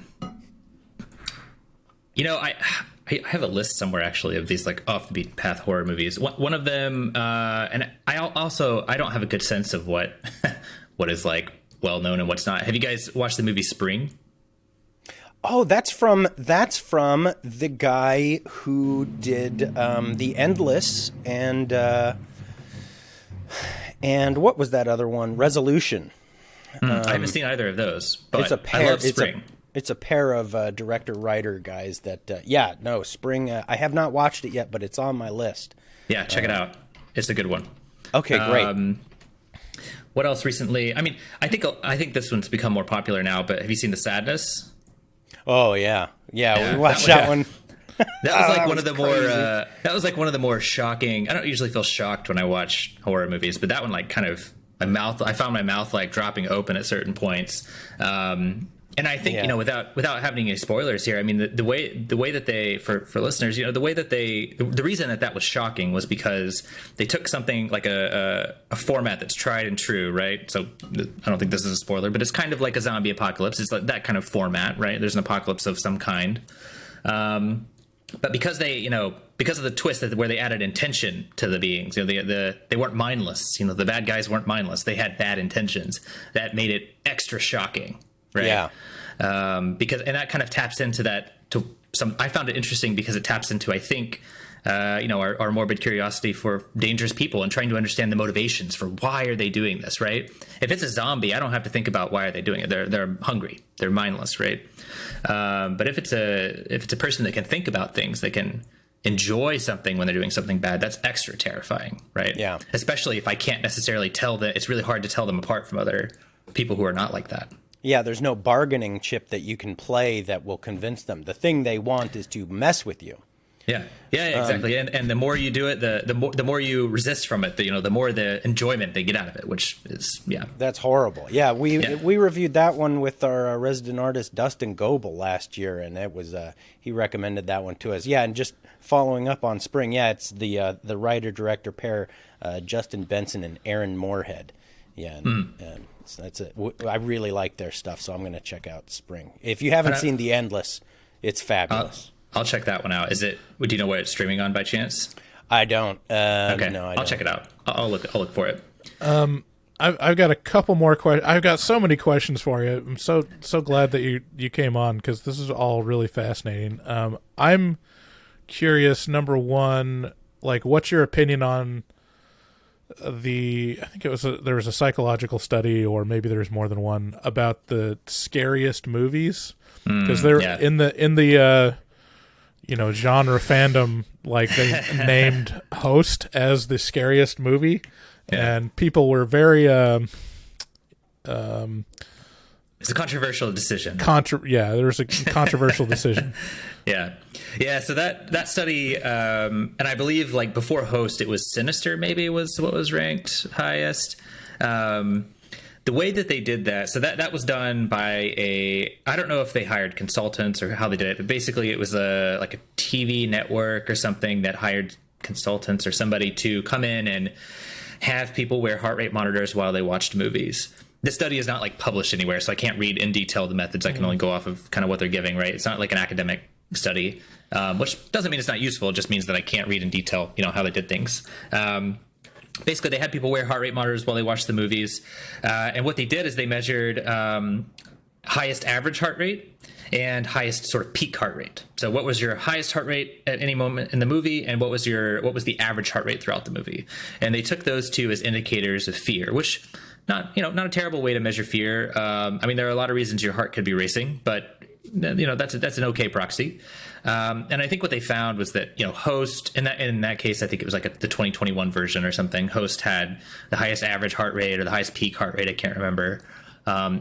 have a list somewhere actually of these like off the beaten path horror movies. One of them, and I don't have a good sense of what is like well known and what's not. Have you guys watched the movie Spring? Oh, that's from the guy who did The Endless and what was that other one? Resolution. I haven't seen either of those, but it's a pair, I love Spring. It's a pair of director-writer guys that, Spring, I have not watched it yet, but it's on my list. Yeah, check it out. It's a good one. Okay, great. What else recently? I mean, I think this one's become more popular now, but have you seen The Sadness? Oh, yeah. Yeah, we watched that one. That was like one of the more that was like one of the more shocking. I don't usually feel shocked when I watch horror movies, but that one like kind of I found my mouth like dropping open at certain points. And I think, without having any spoilers here, I mean, the way that they, for listeners, the way that the reason that was shocking was because they took something like a format that's tried and true, right? So I don't think this is a spoiler, but it's kind of like a zombie apocalypse. It's like that kind of format, right? There's an apocalypse of some kind. But because because of the twist where they added intention to the beings, they weren't mindless. The bad guys weren't mindless. They had bad intentions. That made it extra shocking. Right. Yeah. Because that kind of taps into that. I found it interesting because it taps into, I think, our morbid curiosity for dangerous people and trying to understand the motivations for why are they doing this, right? If it's a zombie, I don't have to think about why are they doing it. They're hungry. They're mindless, right? But if it's a person that can think about things, that can enjoy something when they're doing something bad, that's extra terrifying, right? Yeah. Especially if I can't necessarily tell them. It's really hard to tell them apart from other people who are not like that. Yeah, there's no bargaining chip that you can play that will convince them. The thing they want is to mess with you. Yeah, exactly. And the more you do it, the more you resist from it, the more the enjoyment they get out of it, which is, That's horrible. Yeah, we reviewed that one with our resident artist Dustin Goebel last year, and it was he recommended that one to us. Yeah, and just following up on Spring, it's the writer-director pair, Justin Benson and Aaron Moorhead. Yeah, and that's it. I really like their stuff, so I'm going to check out Spring. If you haven't seen The Endless, it's fabulous. I'll check that one out. Do you know where it's streaming on by chance? I don't. Okay, no, I'll check it out. I'll look for it. I've got a couple more questions. I've got so many questions for you. I'm so glad that you came on because this is all really fascinating. I'm curious. Number one, like, what's your opinion on I think there was a psychological study, or maybe there's more than one, about the scariest movies, because they're in the genre fandom, like they named Host as the scariest movie, and people were very It's a controversial decision. There was a controversial decision. Yeah. So that study, and I believe like before Host, it was Sinister maybe was what was ranked highest. The way that they did that, so that was done by I don't know if they hired consultants or how they did it, but basically it was like a TV network or something that hired consultants or somebody to come in and have people wear heart rate monitors while they watched movies. This study is not like published anywhere, so I can't read in detail the methods. I can only go off of kind of what they're giving, right? It's not like an academic study, which doesn't mean it's not useful. It just means that I can't read in detail, how they did things. Basically, they had people wear heart rate monitors while they watched the movies. And what they did is they measured highest average heart rate and highest sort of peak heart rate. So what was your highest heart rate at any moment in the movie, and what was the average heart rate throughout the movie? And they took those two as indicators of fear, which not a terrible way to measure fear. I mean, there are a lot of reasons your heart could be racing, but that's an okay proxy. And I think what they found was that Host in that case, I think it was like the 2021 version or something. Host had the highest average heart rate or the highest peak heart rate. I can't remember.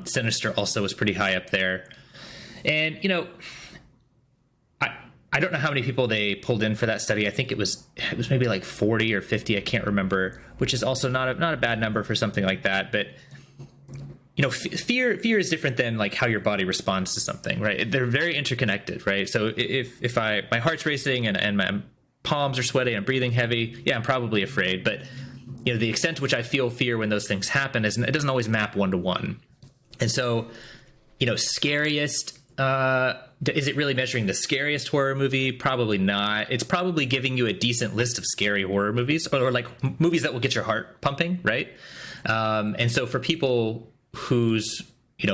Sinister also was pretty high up there. And I don't know how many people they pulled in for that study. I think it was maybe like 40 or 50. I can't remember, which is also not a bad number for something like that. But fear is different than like how your body responds to something, right? They're very interconnected, right? So if my heart's racing and my palms are sweaty, I'm breathing heavy, yeah, I'm probably afraid. But the extent to which I feel fear when those things happen it doesn't always map 1-to-1. And so, scariest. Is it really measuring the scariest horror movie? Probably not. It's probably giving you a decent list of scary horror movies or like movies that will get your heart pumping, right? And so for people whose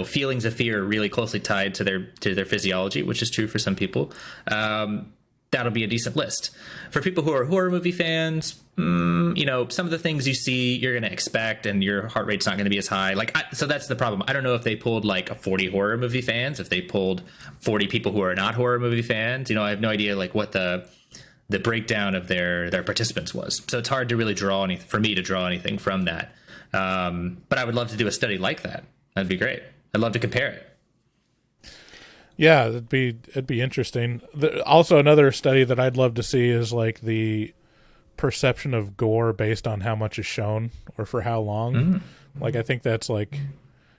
feelings of fear are really closely tied to their physiology, which is true for some people, that'll be a decent list. For people who are horror movie fans, some of the things you see you're going to expect, and your heart rate's not going to be as high. So that's the problem. I don't know if they pulled like a 40 horror movie fans, if they pulled 40 people who are not horror movie fans. I have no idea like what the breakdown of their participants was. So it's hard to really draw anything from that. But I would love to do a study like that. That'd be great. I'd love to compare it. Yeah, it'd be interesting. Also, another study that I'd love to see is like the perception of gore based on how much is shown or for how long. Mm-hmm. Like, I think that's like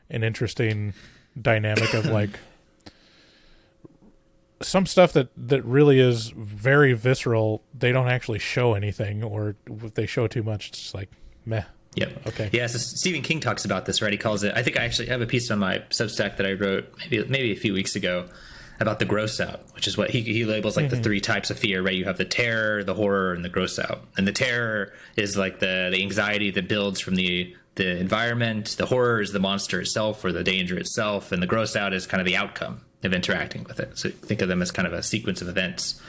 an interesting dynamic of like some stuff that really is very visceral. They don't actually show anything, or if they show too much, it's just like meh. Yep. Okay. Yeah. So Stephen King talks about this, right? He calls it. I think I actually have a piece on my Substack that I wrote maybe a few weeks ago about the gross out, which is what he labels like the three types of fear, right? You have the terror, the horror, and the gross out. And the terror is like the anxiety that builds from the environment. The horror is the monster itself or the danger itself, and the gross out is kind of the outcome of interacting with it. So think of them as kind of a sequence of events.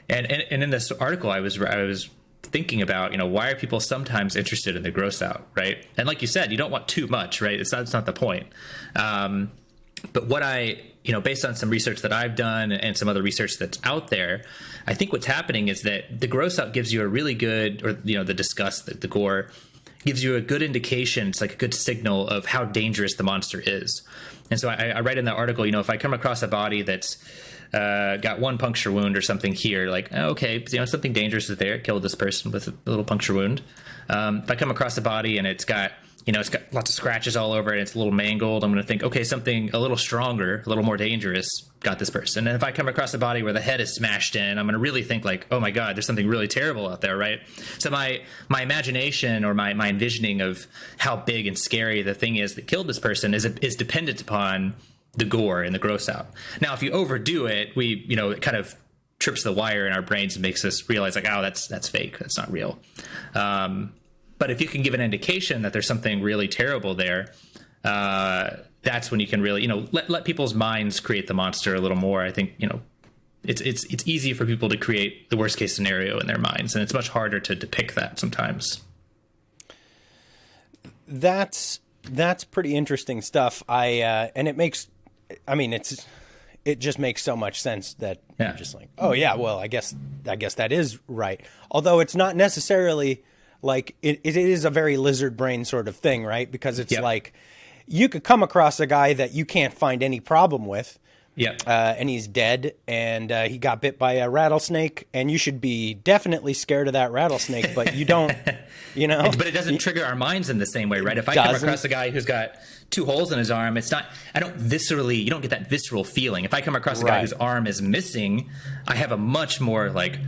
And in this article, I was thinking about, why are people sometimes interested in the gross out, right? And like you said, you don't want too much, right? It's not the point. But what based on some research that I've done and some other research that's out there, I think what's happening is that the gross out gives you a really good, or, the disgust, the gore, gives you a good indication. It's like a good signal of how dangerous the monster is. And so I write in that article, if I come across a body that's got one puncture wound or something here, like, okay, something dangerous is there. It killed this person with a little puncture wound. If I come across a body and it's got lots of scratches all over it, it's a little mangled, I'm going to think, okay, something a little stronger, a little more dangerous got this person. And if I come across a body where the head is smashed in, I'm going to really think like, oh my God, there's something really terrible out there, right? So my imagination or my envisioning of how big and scary the thing is that killed this person is dependent upon the gore and the gross out. Now, if you overdo it, it kind of trips the wire in our brains and makes us realize like, oh, that's fake. That's not real. But if you can give an indication that there's something really terrible there, that's when you can really, let people's minds create the monster a little more. I think, it's easy for people to create the worst case scenario in their minds, and it's much harder to depict that sometimes. That's pretty interesting stuff. And it just makes so much sense that you're just like, oh yeah, well, I guess that is right. Although it's not necessarily like it is a very lizard brain sort of thing, right? Because it's like you could come across a guy that you can't find any problem with. Yeah. And he's dead, and he got bit by a rattlesnake, and you should be definitely scared of that rattlesnake, but you don't, you know. But it doesn't trigger our minds in the same way, right? If I come across a guy who's got 2 holes in his arm, you don't get that visceral feeling. If I come across a guy whose arm is missing, I have a much more like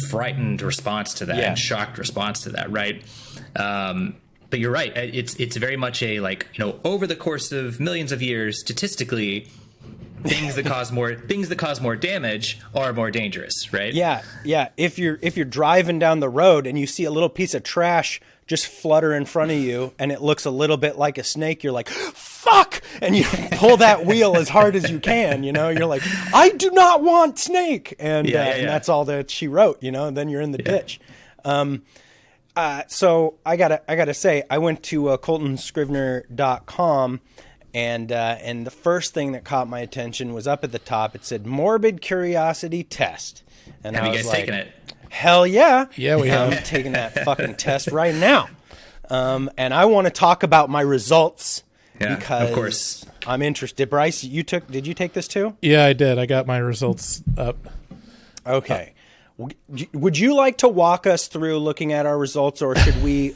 frightened response to that and shocked response to that, right? But you're right. It's very much a like, you know, over the course of millions of years, statistically, things that cause more damage are more dangerous, right? Yeah. If you're driving down the road and you see a little piece of trash just flutter in front of you and it looks a little bit like a snake, you're like, fuck! And you pull that wheel as hard as you can, you know? You're like, I do not want snake! And that's all that she wrote, you know? And then you're in the ditch. So I gotta say, I went to coltanscrivner.com, and the first thing that caught my attention was up at the top. It said morbid curiosity test. And have I you was guys like, taken it? Hell yeah. Yeah, we have. I'm taking that fucking test right now. And I want to talk about my results because of course. I'm interested. Bryce, did you take this too? Yeah, I did. I got my results up. Okay. Would you like to walk us through looking at our results, or should we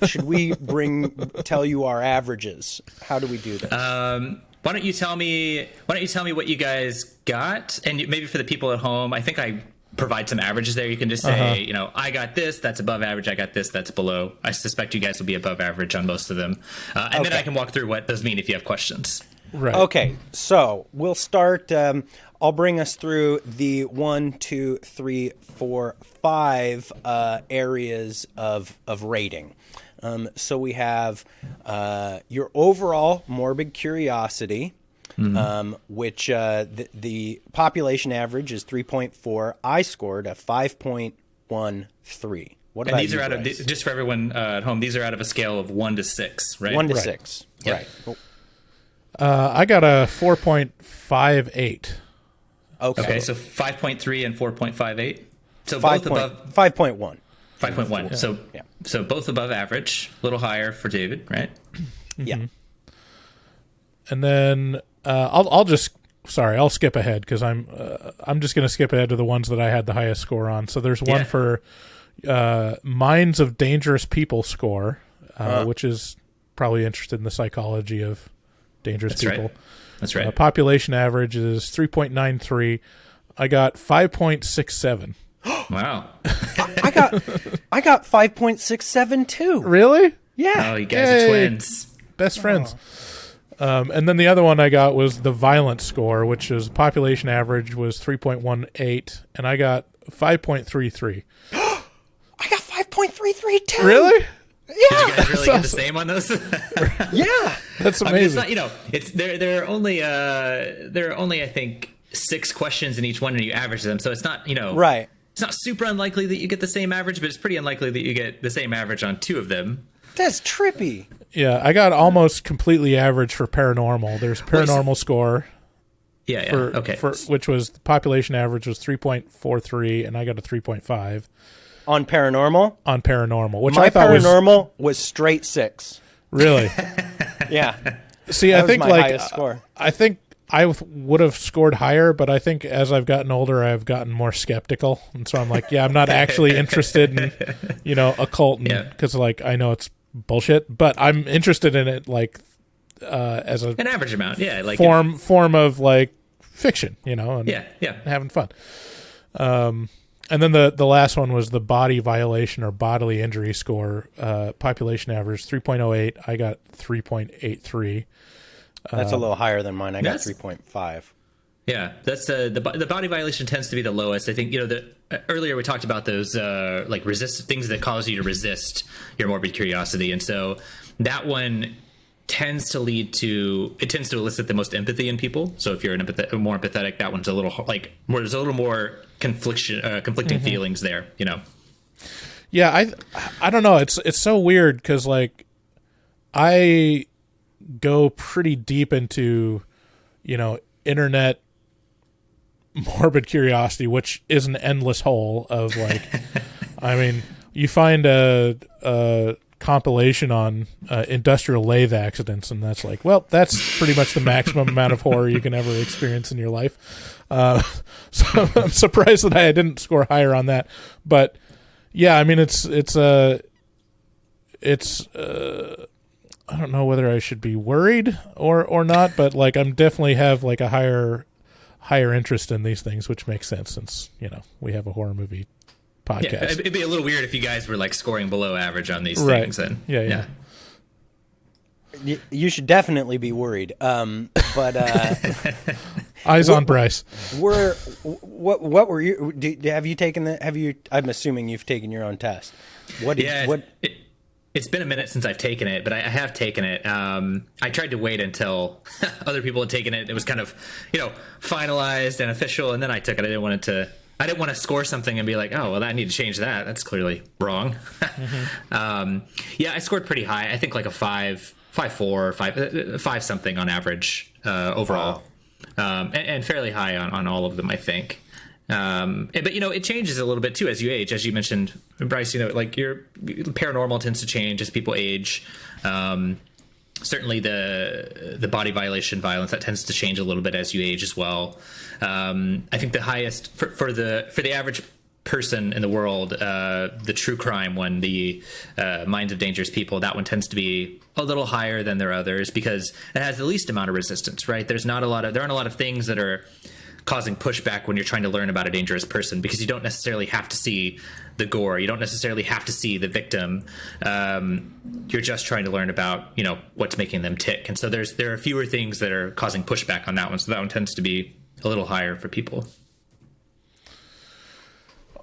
tell you our averages? How do we do this? Why don't you tell me what you guys got, and maybe for the people at home, I think I provide some averages there. You can just say, you know, I got this, that's above average. I got this, that's below. I suspect you guys will be above average on most of them, and then I can walk through what those mean if you have questions. Right. Okay, so we'll start. I'll bring us through the 1, 2, 3, 4, 5 areas of rating. So we have your overall morbid curiosity, which the population average is 3.4. I scored a 5.13. What about these you are out guys? of, just for everyone at home, these are out of a scale of 1 to 6, right? 1 to 6. Yeah. Right. Cool. I got a 4.58. Okay, so 5.3 and 4.58. So 5 both above 5.1. 5.1. Yeah. So both above average, a little higher for David, right? Yeah. And then I'll skip ahead because I'm just going to skip ahead to the ones that I had the highest score on. So there's one for Minds of Dangerous People score, which is probably interested in the psychology of dangerous people. Right. That's right. Population average is 3.93. I got 5.67. Wow. I got 5.67 too. Really? Yeah. Oh, you guys are twins. Best friends. And then the other one I got was the violence score, which is population average was 3.18, and I got 5.33. I got 5.33 too. Really? Yeah. Did you guys really get the same on those? Yeah. That's amazing. I mean, it's not, you know, it's there are only I think 6 questions in each one, and you average them, so it's not, you know, Right. It's not super unlikely that you get the same average, but it's pretty unlikely that you get the same average on 2 of them. That's trippy. Yeah, I got almost completely average for paranormal. There's paranormal score. Yeah. Okay. Which was the population average was 3.43, and I got a 3.5 On paranormal? on paranormal, which My I thought paranormal was straight 6. really. Yeah. See, That I was think my like highest score. I think I would have scored higher, but I think as I've gotten older, I've gotten more skeptical, and so I'm like, yeah, I'm not actually interested in, you know, occult, because like I know it's bullshit, but I'm interested in it like as an average amount, like form of like fiction, you know, and having fun. And then the last one was the body violation or bodily injury score. Population average 3.08. I got 3.83. That's a little higher than mine. I got 3.5. Yeah, that's the body violation tends to be the lowest. I think, you know, earlier we talked about those like things that cause you to resist your morbid curiosity, and so that one tends to elicit the most empathy in people. So if you're more empathetic, that one's a little like there's a little more conflicting feelings there, you know. Yeah, I don't know. It's so weird because like I go pretty deep into, you know, internet morbid curiosity, which is an endless hole of like, I mean, you find a compilation on industrial lathe accidents, and that's like, well, that's pretty much the maximum amount of horror you can ever experience in your life. So I'm surprised that I didn't score higher on that. But yeah, I mean, it's I don't know whether I should be worried or not, but like I'm definitely have like a higher interest in these things, which makes sense since, you know, we have a horror movie podcast. Yeah, it'd be a little weird if you guys were like scoring below average on these things. And yeah. You should definitely be worried. But eyes on Bryce. What were you? Have you taken the? I'm assuming you've taken your own test. It's been a minute since I've taken it, but I have taken it. I tried to wait until other people had taken it. It was kind of, you know, finalized and official, and then I took it. I didn't want to score something and be like, oh, well, I need to change that. That's clearly wrong. Yeah, I scored pretty high. I think like a 5.4, 5 something on average overall, and fairly high on all of them, I think. But you know, it changes a little bit too as you age, as you mentioned, Bryce. You know, like your paranormal tends to change as people age. Certainly, the body violation violence that tends to change a little bit as you age as well. I think the highest for the average person in the world, the true crime one, the Minds of Dangerous People, that one tends to be a little higher than their others because it has the least amount of resistance. Right? There aren't a lot of things that are causing pushback when you're trying to learn about a dangerous person, because you don't necessarily have to see the gore, you don't necessarily have to see the victim. You're just trying to learn about, you know, what's making them tick, and so there are fewer things that are causing pushback on that one. So that one tends to be a little higher for people.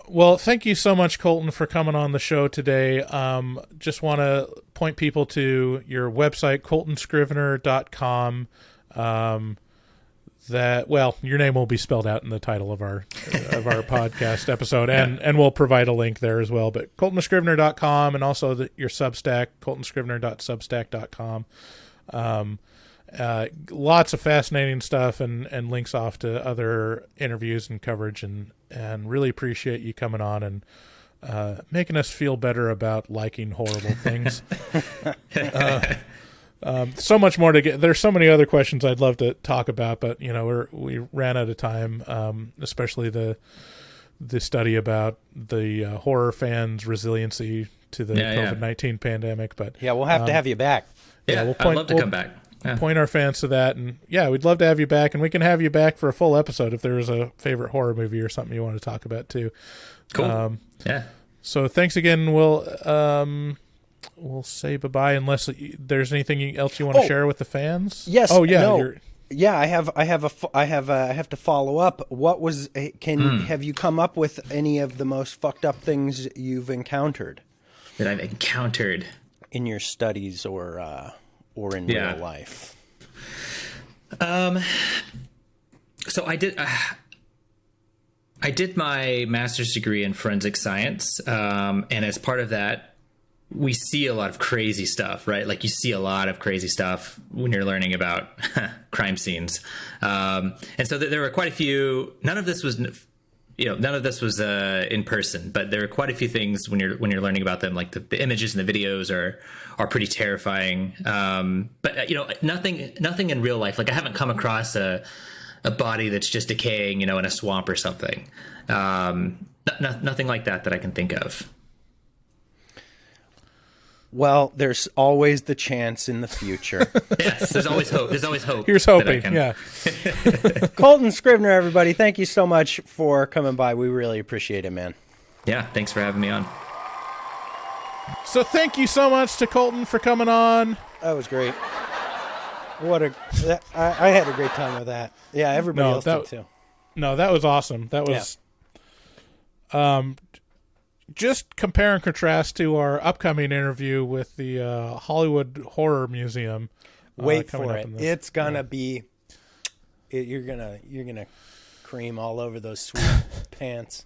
Well, thank you so much, Colton, for coming on the show today. Just want to point people to your website, coltanscrivner.com. Your name will be spelled out in the title of our podcast episode, and we'll provide a link there as well. But coltanscrivner.com, and also your Substack, coltanscrivner.substack.com. Lots of fascinating stuff and links off to other interviews and coverage, and really appreciate you coming on and making us feel better about liking horrible things. So much more to get. There's so many other questions I'd love to talk about, but you know, we ran out of time. Especially the study about the horror fans' resiliency to the COVID-19 pandemic. But yeah, we'll have to have you back. Yeah, I'd love to come back. Yeah. Point our fans to that, and yeah, we'd love to have you back, and we can have you back for a full episode if there's a favorite horror movie or something you want to talk about too. Cool. Yeah. So thanks again. We'll say bye-bye unless there's anything else you want to share with the fans. Yes. Oh yeah. No. Yeah, I have to follow up. What was? Have you come up with any of the most fucked up things you've encountered? That I've encountered in your studies or in real life? So I did my master's degree in forensic science, and as part of that, we see a lot of crazy stuff, right? Like you see a lot of crazy stuff when you're learning about crime scenes. And so there were quite a few. None of this was in person, but there are quite a few things when you're learning about them. Like the images and the videos are pretty terrifying. But you know, nothing in real life. Like I haven't come across a body that's just decaying, you know, in a swamp or something. Nothing like that I can think of. Well, there's always the chance in the future. Yes, there's always hope. There's always hope. Here's hoping. Yeah. Coltan Scrivner, everybody, thank you so much for coming by. We really appreciate it, man. Yeah, thanks for having me on. So thank you so much to Coltan for coming on. That was great. I had a great time with that. Yeah, everybody else did too. No, that was awesome. That was just compare and contrast to our upcoming interview with the Hollywood Horror Museum. Wait for it. It's gonna be. You're gonna cream all over those sweet pants.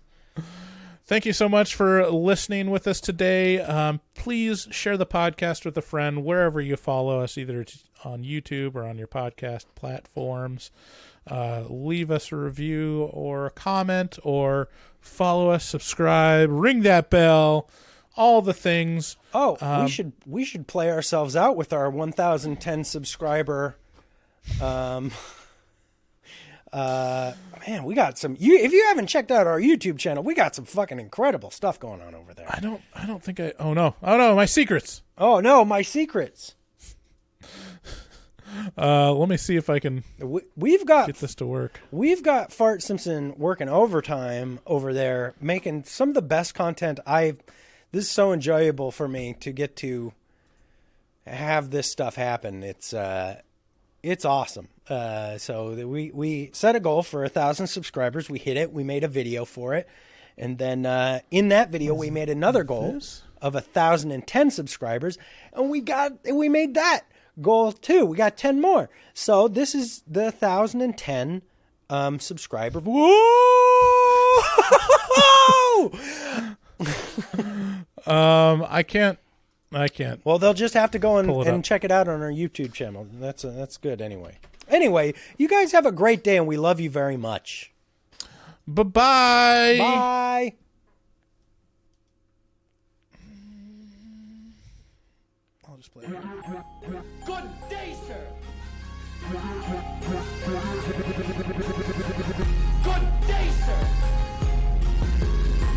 Thank you so much for listening with us today. Please share the podcast with a friend wherever you follow us, either on YouTube or on your podcast platforms. Leave us a review or a comment, or follow us, subscribe, ring that bell, all the things. Oh, we should play ourselves out with our 1,010 subscriber. Man, we got some. If you haven't checked out our YouTube channel, we got some fucking incredible stuff going on over there. I don't think I. Oh no, my secrets. Oh no, my secrets. Let me see if I can. We've got get this to work. We've got Fart Simpson working overtime over there, making some of the best content. This is so enjoyable for me to get to have this stuff happen. It's awesome. So we set a goal for 1,000 subscribers. We hit it. We made a video for it, and then in that video we made another goal of 1,010 subscribers, and we made that goal too. We got 10 more. So this is the 1,010 subscriber. Whoa! I can't. Well, they'll just have to go and check it out on our YouTube channel. That's good anyway. Anyway, you guys have a great day, and we love you very much. Bye-bye. Bye. I'll just play it. Good day, sir. Good day, sir.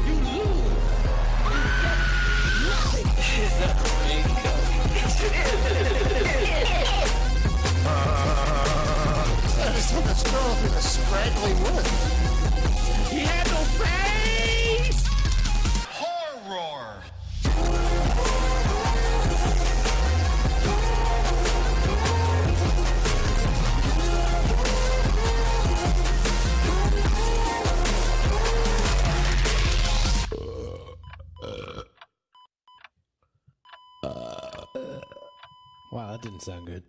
You lose. Is that the makeup? I just want to stroll through the scraggly woods. He had no face. Horror. Wow, that didn't sound good.